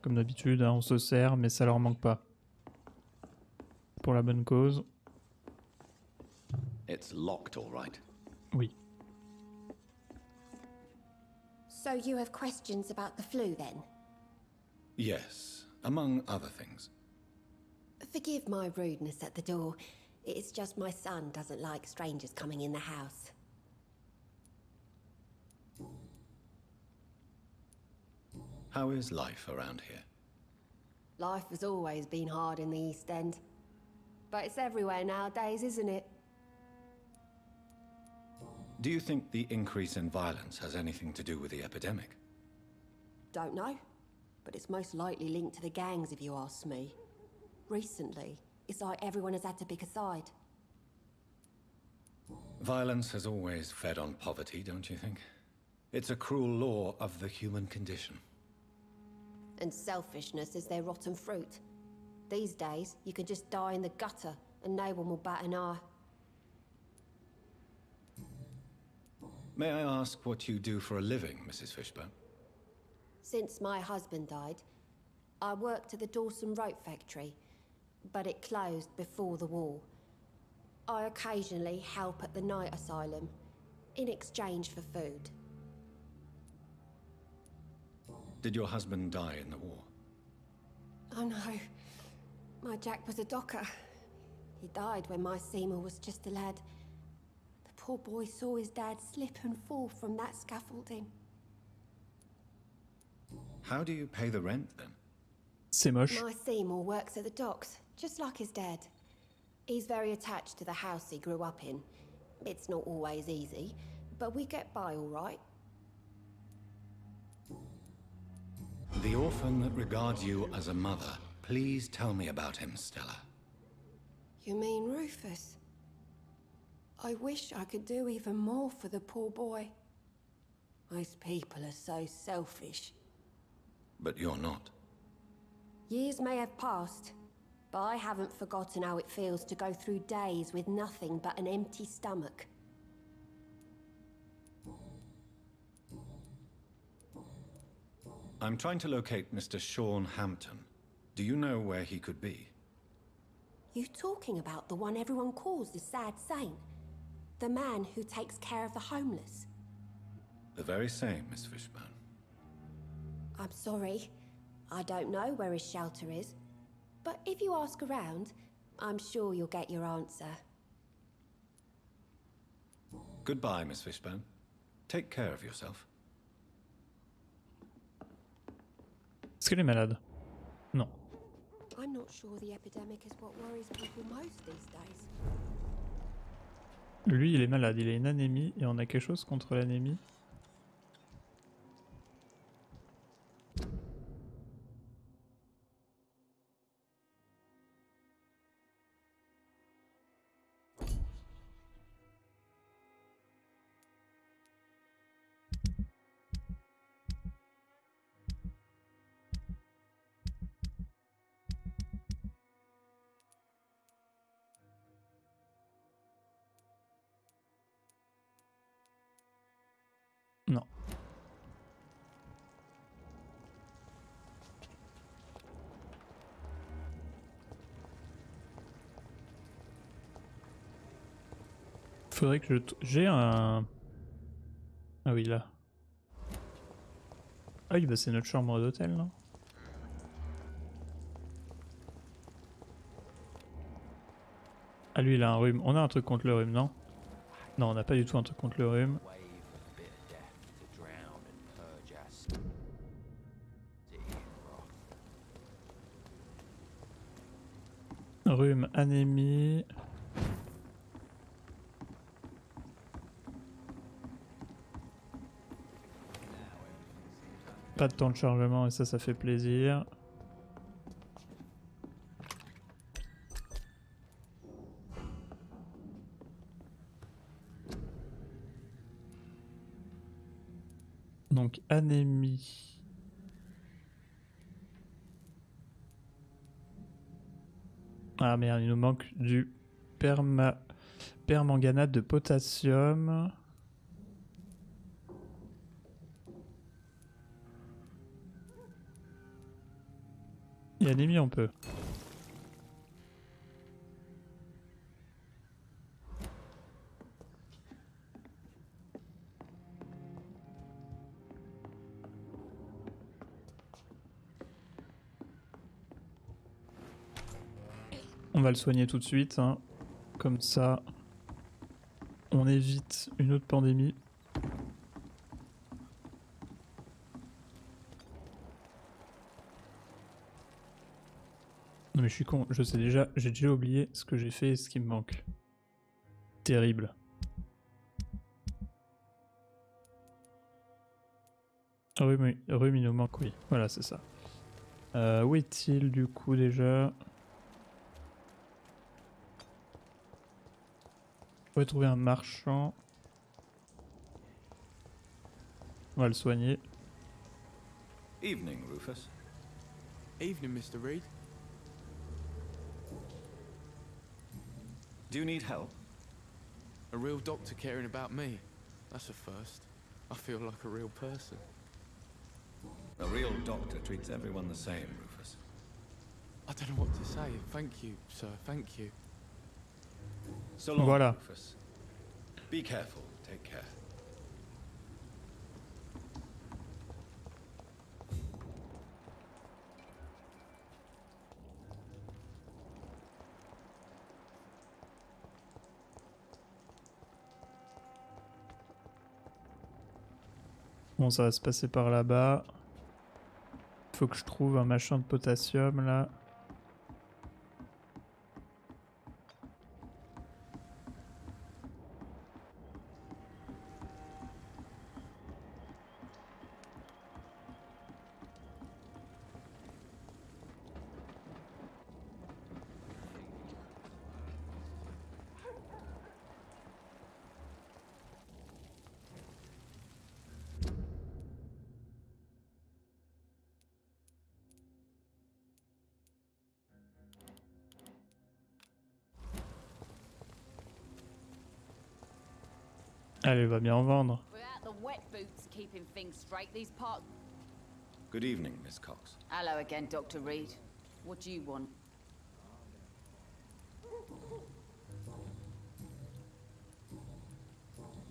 Comme d'habitude, hein, on se sert, mais ça leur manque pas. Pour la bonne cause. It's locked, all right. Oui. So you have questions about the flu, then? Yes, among other things. Forgive my rudeness at the door. It's just my son doesn't like strangers coming in the house. How is life around here? Life has always been hard in the East End. But it's everywhere nowadays, isn't it? Do you think the increase in violence has anything to do with the epidemic? Don't know. But it's most likely linked to the gangs, if you ask me. Recently, it's like everyone has had to pick a side. Violence has always fed on poverty, don't you think? It's a cruel law of the human condition. And selfishness is their rotten fruit. These days, you can just die in the gutter and no one will bat an eye. May I ask what you do for a living, Mrs. Fishburne? Since my husband died, I worked at the Dawson Rope factory, but it closed before the war. I occasionally help at the night asylum, in exchange for food. Did your husband die in the war? Oh no, my Jack was a docker. He died when my Seymour was just a lad. The poor boy saw his dad slip and fall from that scaffolding. How do you pay the rent then? C'est moche. My Seymour works at the docks, just like his dad. He's very attached to the house he grew up in. It's not always easy, but we get by all right. The orphan that regards you as a mother. Please tell me about him, Stella. You mean Rufus? I wish I could do even more for the poor boy. Most people are so selfish. But you're not. Years may have passed, but I haven't forgotten how it feels to go through days with nothing but an empty stomach. I'm trying to locate Mr. Sean Hampton. Do you know where he could be? You talking about the one everyone calls the sad saint? The man who takes care of the homeless? The very same, Miss Fishburne. I'm sorry. I don't know where his shelter is. But if you ask around, I'm sure you'll get your answer. Goodbye, Miss Fishburne. Take care of yourself. Est-ce qu'elle est malade? Non. I'm not sure the epidemic is what worries people most these days. Lui, il est malade, il a une anémie et on a quelque chose contre l'anémie. Non. Faudrait que j'ai un... Ah oui, là. Ah oui, bah c'est notre chambre d'hôtel, non? Ah lui, il a un rhume. On a un truc contre le rhume, non? Non, on n'a pas du tout un truc contre le rhume. Rhume, anémie... Pas de temps de chargement et ça fait plaisir. Donc anémie. Ah merde, il nous manque du permanganate de potassium. Et anémie on peut. On va le soigner tout de suite, hein. Comme ça, on évite une autre pandémie. Non mais je suis con, je sais déjà, j'ai déjà oublié ce que j'ai fait et ce qui me manque. Terrible. Ah oui, mais rhume il nous manque, oui. Voilà, c'est ça. Où est-il du coup déjà? On pourrait trouver un marchand. On va le soigner. Evening, Rufus. Evening, Mr. Reed. Do you need help? A real doctor caring about me. That's a first. I feel like a real person. A real doctor treats everyone the same, Rufus. I don't know what to say. Thank you, sir. Thank you. So long, Voilà. Rufus. Be careful. Take care. Bon, ça va se passer par là-bas. Faut que je trouve un machin de potassium là. Elle va bien en vendre. Without the wet boots keeping things straight, these parts... Good evening, Miss Cox. Hello again, Dr. Reed. What do you want?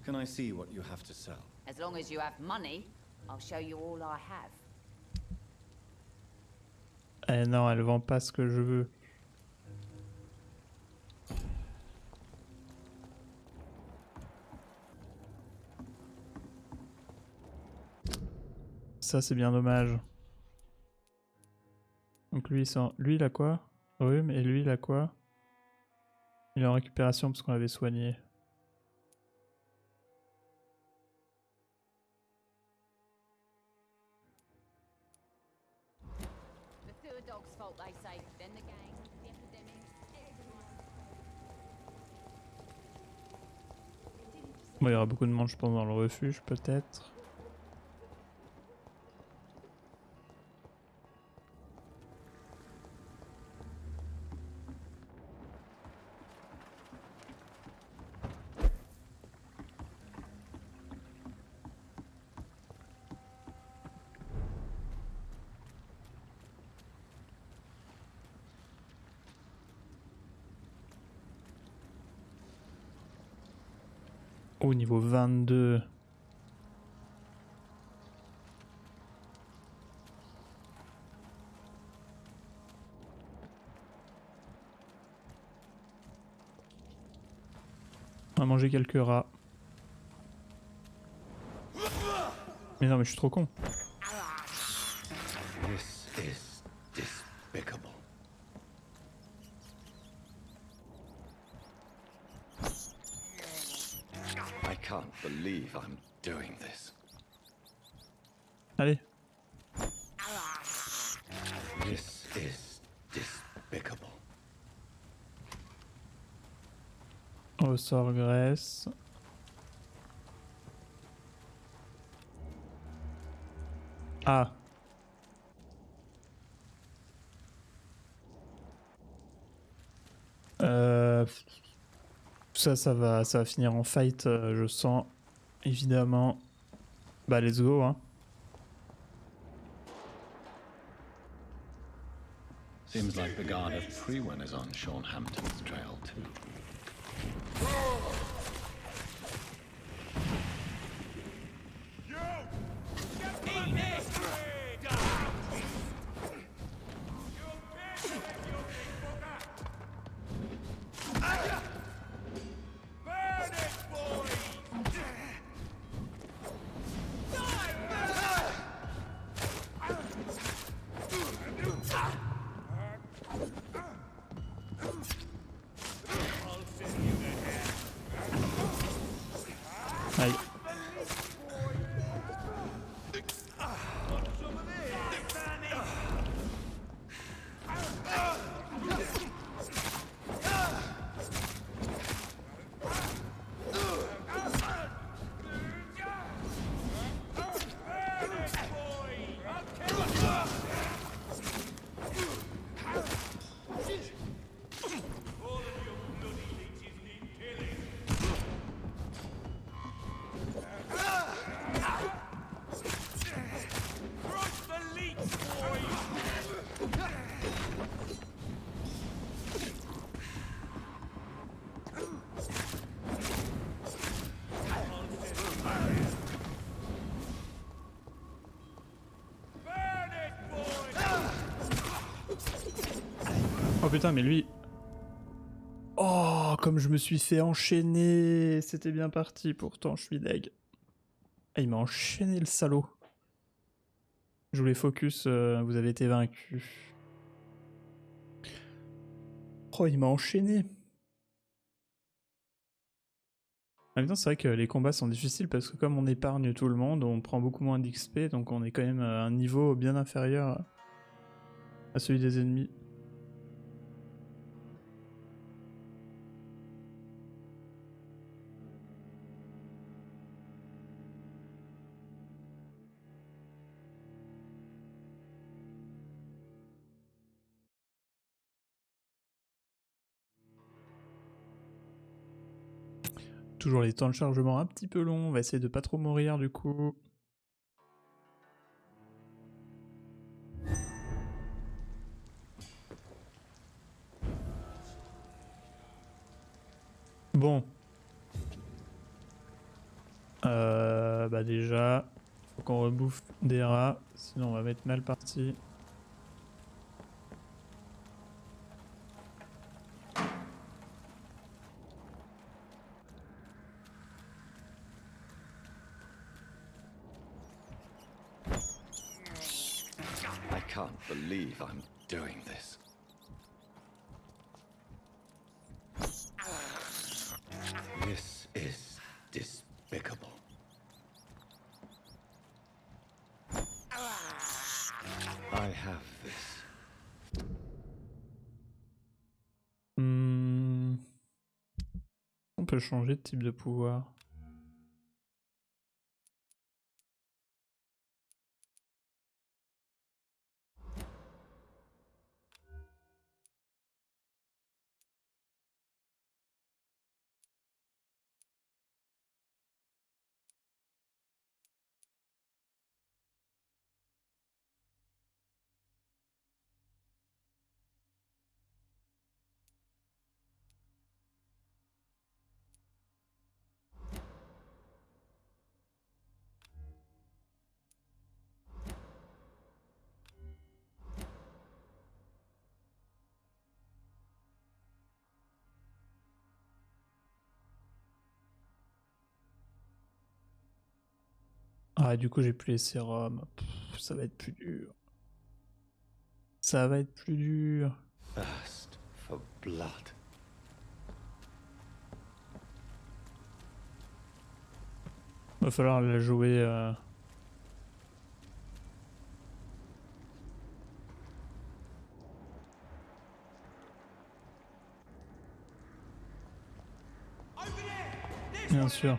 Can I see what you have to sell? As long as you have money, I'll show you all I have. Eh non, elle vend pas ce que je veux. Ça c'est bien dommage. Donc lui, lui il a quoi? Rhume, et lui il a quoi? Il est en récupération parce qu'on l'avait soigné. dog's fault, they say. Then the gang, the epidemic, everyone. Bon, il y aura beaucoup de monde, je pense, dans le refuge, peut-être. Au niveau 22. On va manger quelques rats. Mais non, mais je suis trop con. This is despicable. I can't believe I'm doing this. Allez. This is despicable. Ressort graisse. Ah. Ça va finir en fight, je sens. Évidemment. Bah, let's go, hein. Seems like the guard of Frewen is on Sean Hampton's trail too. Aïe. Oh putain, mais lui... Oh, comme je me suis fait enchaîner. C'était bien parti, pourtant, je suis deg. Ah, il m'a enchaîné, le salaud. Je voulais focus, vous avez été vaincu. Oh, il m'a enchaîné. En même temps, c'est vrai que les combats sont difficiles parce que comme on épargne tout le monde, on prend beaucoup moins d'XP, donc on est quand même à un niveau bien inférieur à celui des ennemis. Toujours les temps de chargement un petit peu longs, on va essayer de pas trop mourir du coup. Bon. Bah déjà, faut qu'on rebouffe des rats, sinon on va être mal parti. I can't believe I'm doing this. This is despicable. I have this peut changer de type de pouvoir. Ah, du coup, j'ai plus les sérums. Pff, ça va être plus dur. Ça va être plus dur. Thirst for blood. Va falloir la jouer. Bien sûr.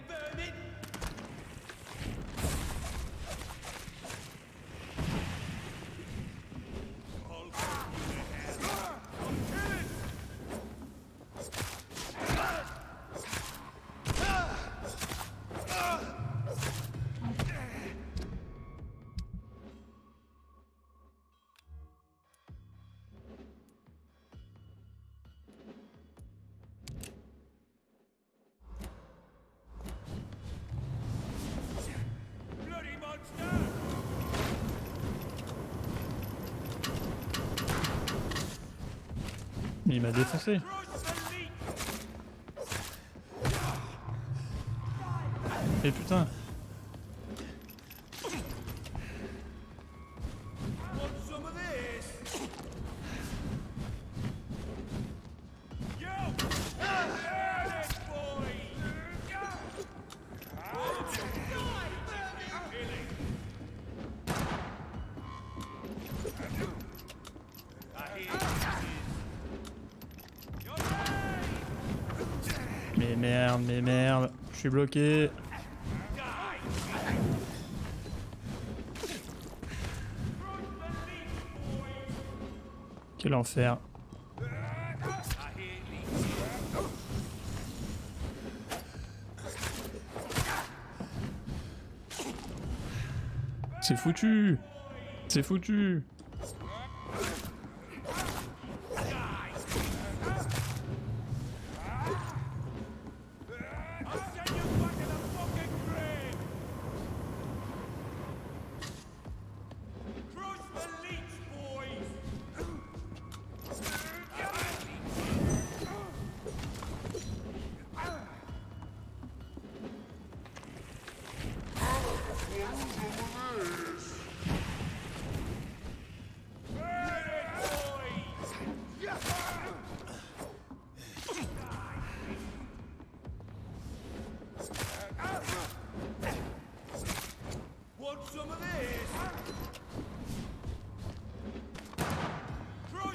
Il m'a défoncé. Et putain. Mais merde, je suis bloqué. Quel enfer. C'est foutu. C'est foutu.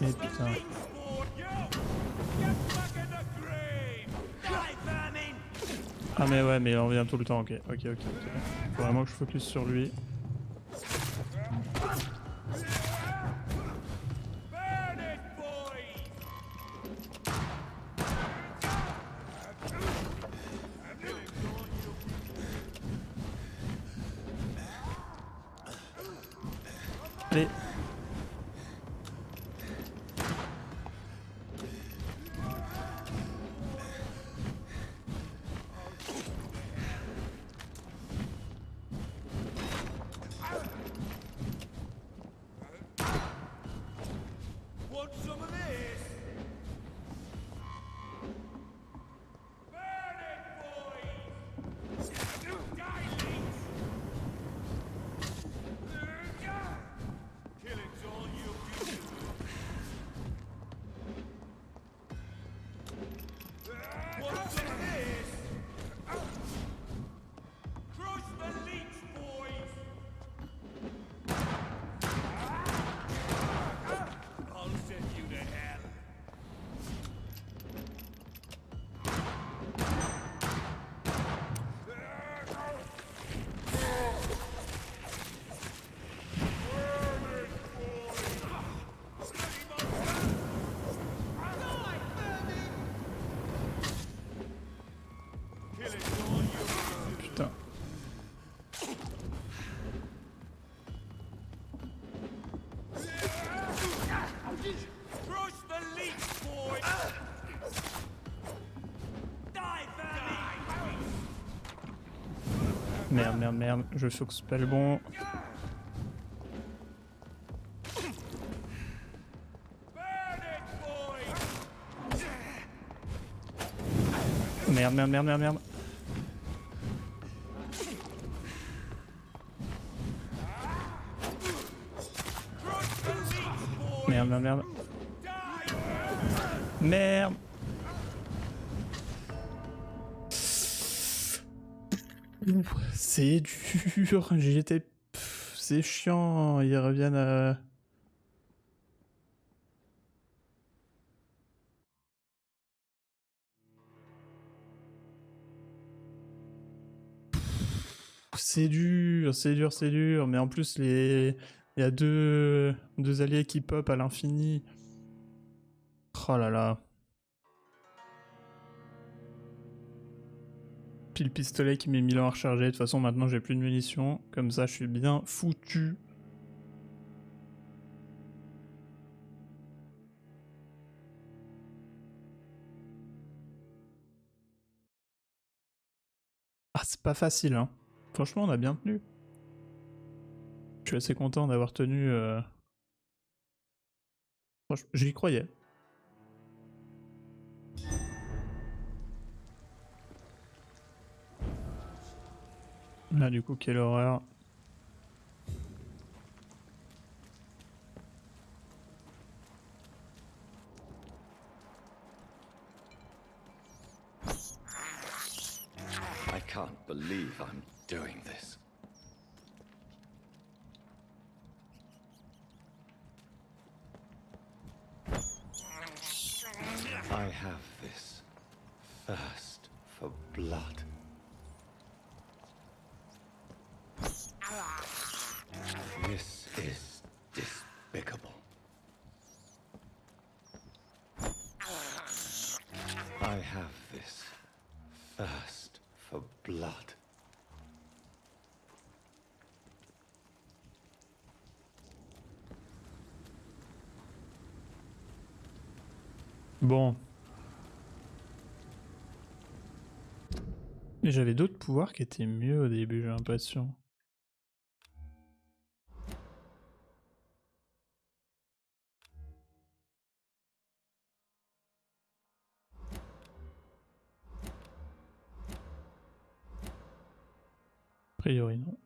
Mais putain. Ah mais ouais, mais il en vient tout le temps, ok. Faut vraiment que je focus sur lui. Allez. Merde, merde, merde. Je focus pas le bon. Merde, merde, merde, merde, merde. Merde, merde, merde. Merde. C'est dur. J'étais... C'est chiant. Ils reviennent à... C'est dur, c'est dur, c'est dur. Mais en plus, il y a deux alliés qui pop à l'infini. Oh là là. Puis le pistolet qui met 1000 ans à recharger. De toute façon, maintenant, j'ai plus de munitions. Comme ça, je suis bien foutu. Ah, c'est pas facile, hein. Franchement, on a bien tenu. Je suis assez content d'avoir tenu... Franchement, j'y croyais. Là, du coup, quelle horreur. I can't believe I'm doing this. I have this thirst for blood. This is despicable. I have this thirst for blood. Bon. Mais j'avais d'autres pouvoirs qui étaient mieux au début, j'ai l'impression. A priori, non.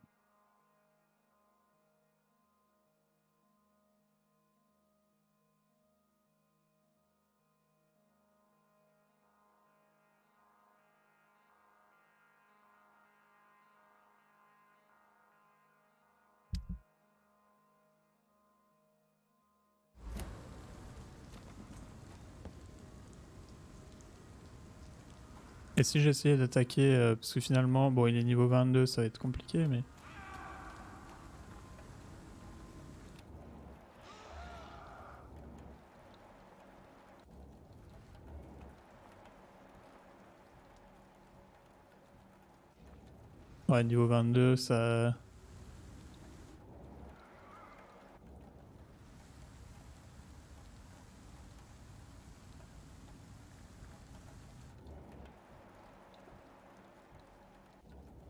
Et si j'essayais d'attaquer, parce que finalement, bon, il est niveau 22, ça va être compliqué, mais... Ouais, niveau 22, ça...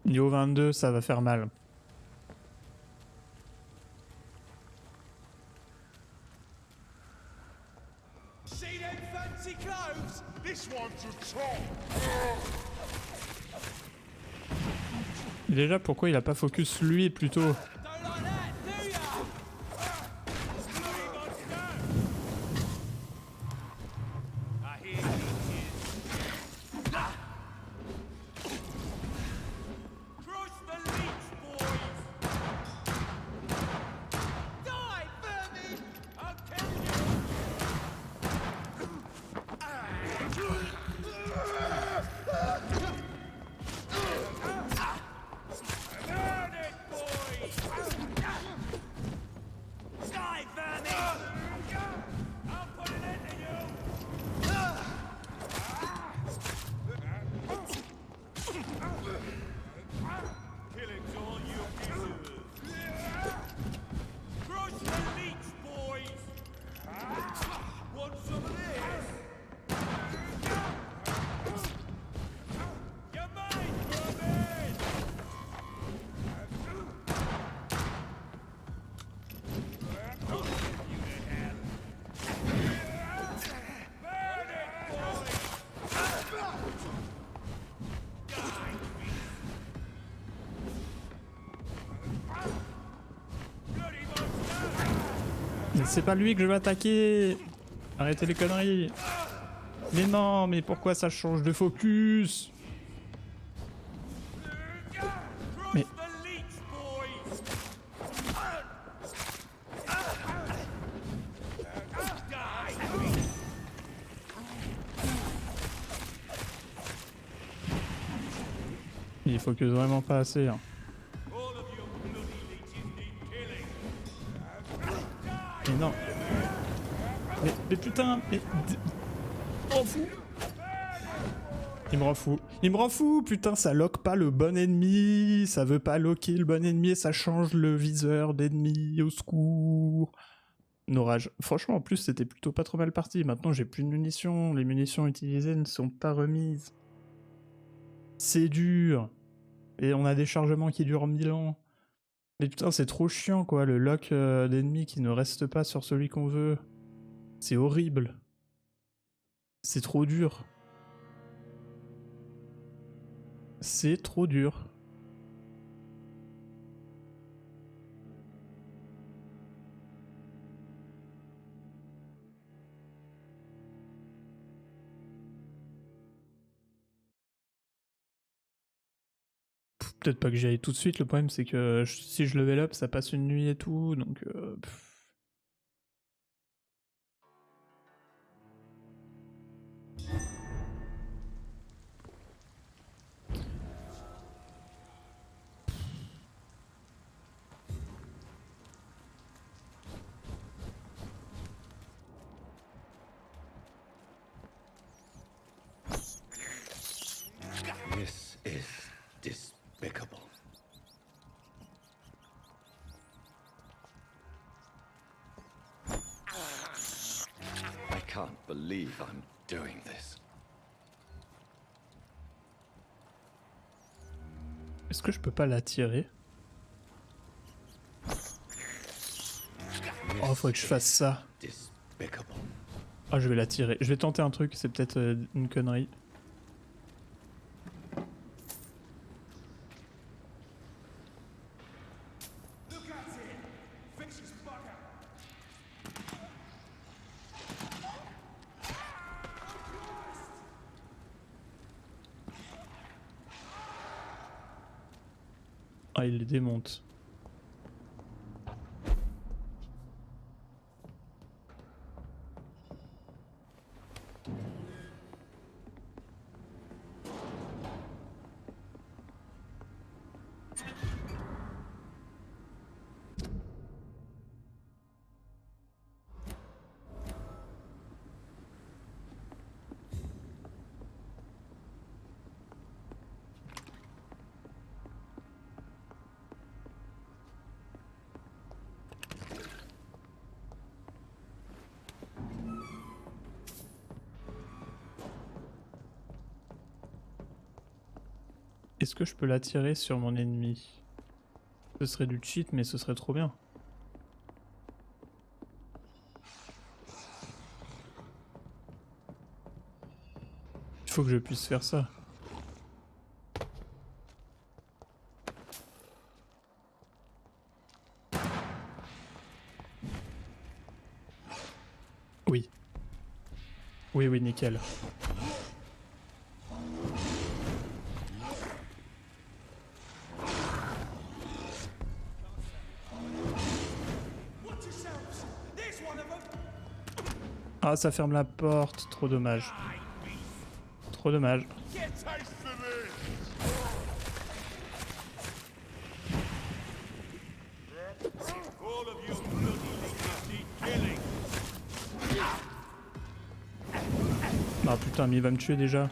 Niveau 22, ça va faire mal. See them fancy clothes? This one's a top. Déjà, pourquoi il a pas focus lui plutôt? Mais c'est pas lui que je vais attaquer. Arrêtez les conneries. Mais non, mais pourquoi ça change de focus? Mais... Il focus vraiment pas assez. Hein. Mais non. Mais putain, mais... Oh fou. Il me rend fou. Il me rend fou, putain, ça lock pas le bon ennemi, ça veut pas locker le bon ennemi et ça change le viseur d'ennemi, au secours. Orage. Franchement, en plus, c'était plutôt pas trop mal parti. Maintenant, j'ai plus de munitions, les munitions utilisées ne sont pas remises. C'est dur. Et on a des chargements qui durent 1000 ans. Mais putain, c'est trop chiant, quoi, le lock d'ennemis qui ne reste pas sur celui qu'on veut. C'est horrible. C'est trop dur. C'est trop dur. Peut-être pas que j'y aille tout de suite, le problème c'est que si je level up, ça passe une nuit et tout, donc... This is despicable. I can't believe I'm doing this. Est-ce que je peux pas l'attirer? Oh, faudrait que je fasse ça. Oh, je vais l'attirer. Je vais tenter un truc, c'est peut-être une connerie. Ah, il les démonte. Est-ce que je peux l'attirer sur mon ennemi? Ce serait du cheat, mais ce serait trop bien. Il faut que je puisse faire ça. Oui. Oui, oui, nickel. Ah, ça ferme la porte, trop dommage. Trop dommage. Ah putain, mais il va me tuer déjà.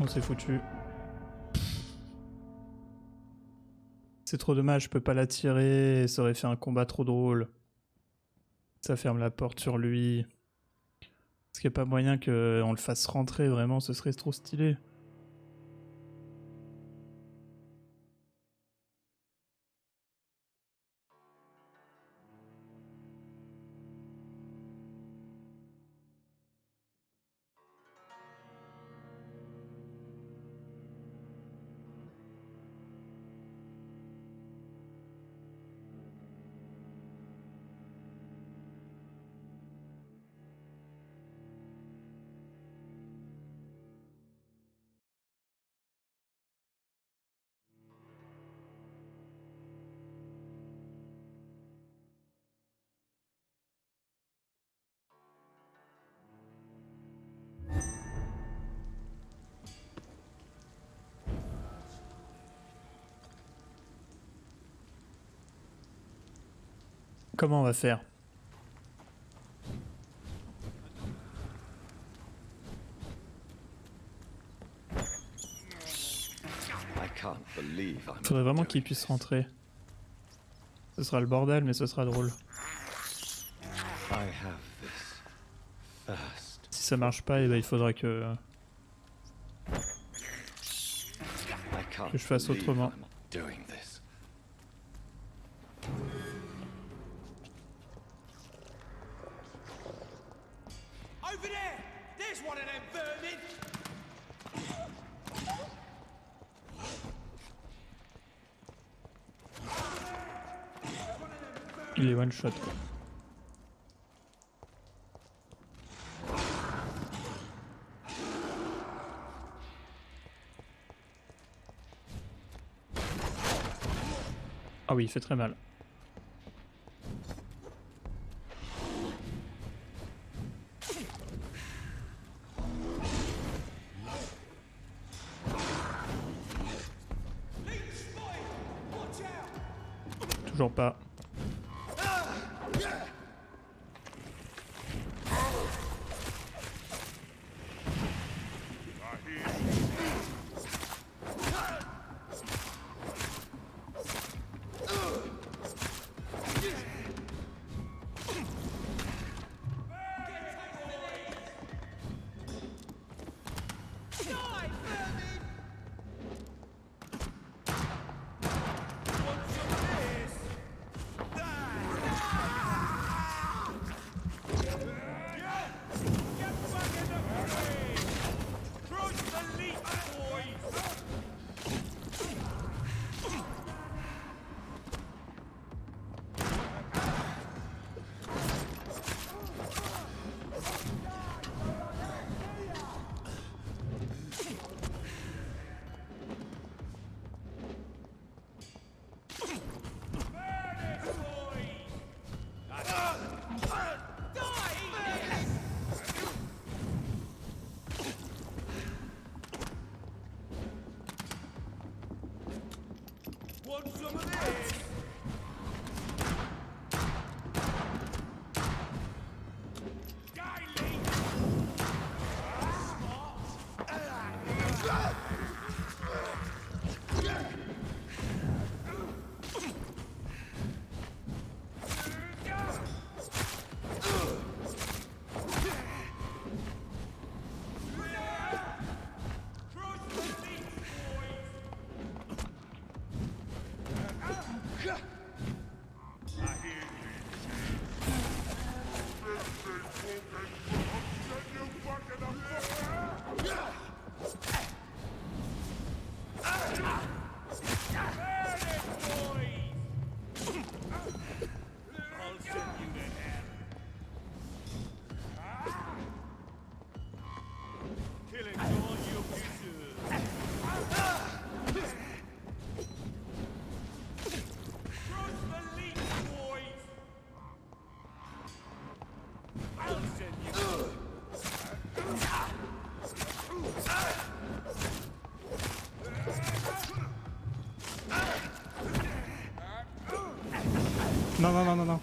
On s'est foutu. C'est trop dommage, je peux pas la tirer, ça aurait fait un combat trop drôle. Ça ferme la porte sur lui. Est-ce qu'il n'y a pas moyen qu'on le fasse rentrer vraiment? Ce serait trop stylé. Comment on va faire? Faudrait vraiment qu'il puisse rentrer. Ce sera le bordel, mais ce sera drôle. Si ça marche pas, eh ben, il faudra que je fasse autrement. Over there! There's one of them vermin! Il est one shot quoi. Ah oui, il fait très mal. Toujours pas. Non, non, non, non, non.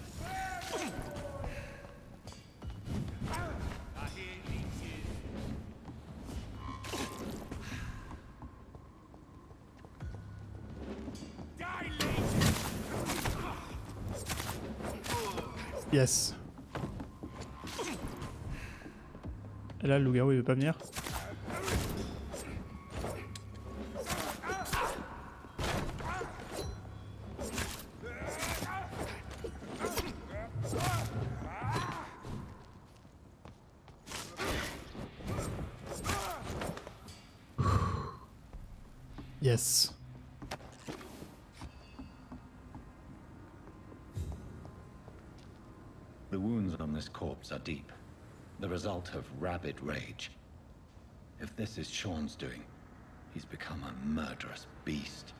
Yes. Et là, le loup-garou, il veut pas venir. Yes. The wounds on this corpse are deep, the result of rabid rage. If this is Sean's doing, he's become a murderous beast.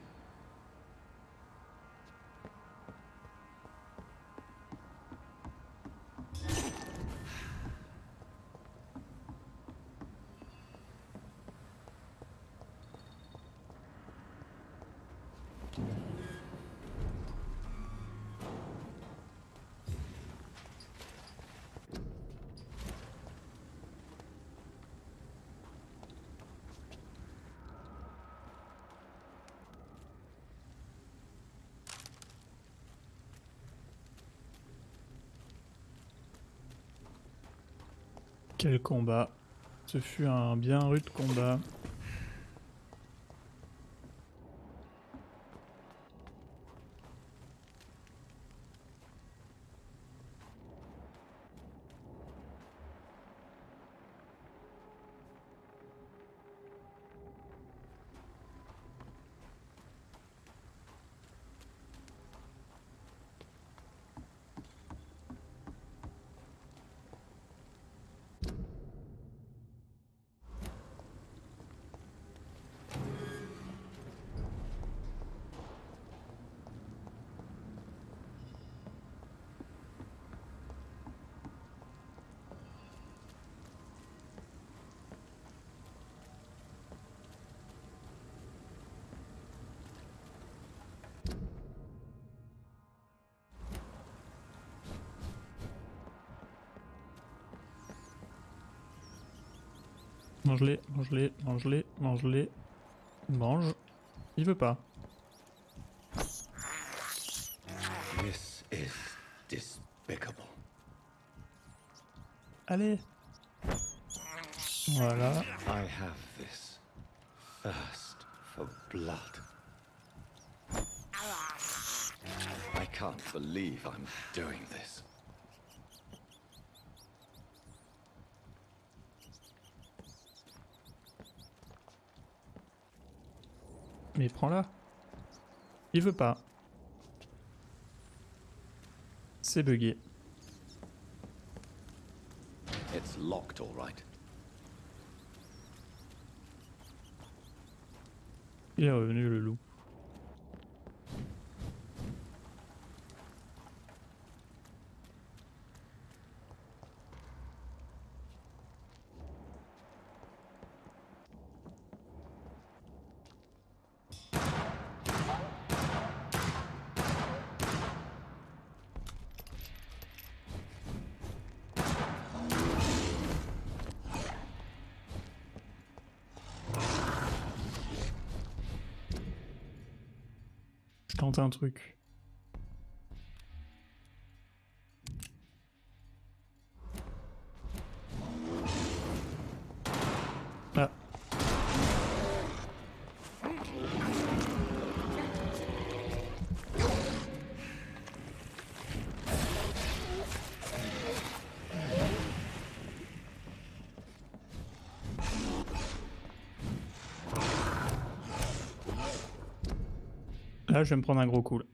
Quel combat. Ce fut un bien rude combat. Mange-les, mange-les, mange-les, mange-les. Mange. Il veut pas. This is despicable. Allez. Voilà. I have this thirst for blood. I can't believe I'm doing this. Mais prends-la. Il veut pas. C'est bugué. It's locked, all right. Il est revenu le loup. Je tente un truc. Ah. Là, je vais me prendre un gros coup. Là.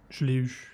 Je l'ai eu.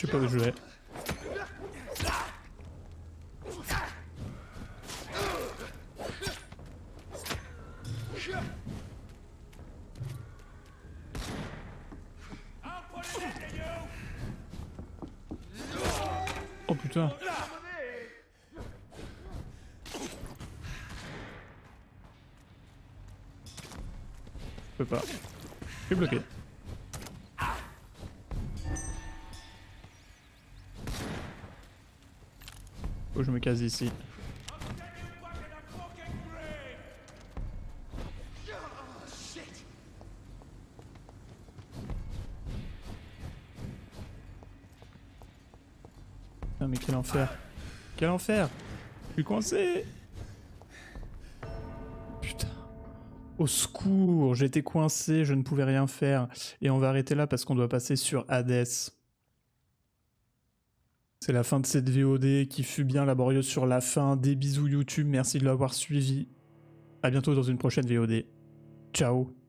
sais pas où je vais. Oh putain. Je peux pas. Je suis bloqué. Faut que je me case ici. Ah mais quel enfer. Quel enfer. Je suis coincé. Putain. Au secours, j'étais coincé, je ne pouvais rien faire. Et on va arrêter là parce qu'on doit passer sur Hades. C'est la fin de cette VOD qui fut bien laborieuse sur la fin. Des bisous YouTube, merci de l'avoir suivi. À bientôt dans une prochaine VOD. Ciao.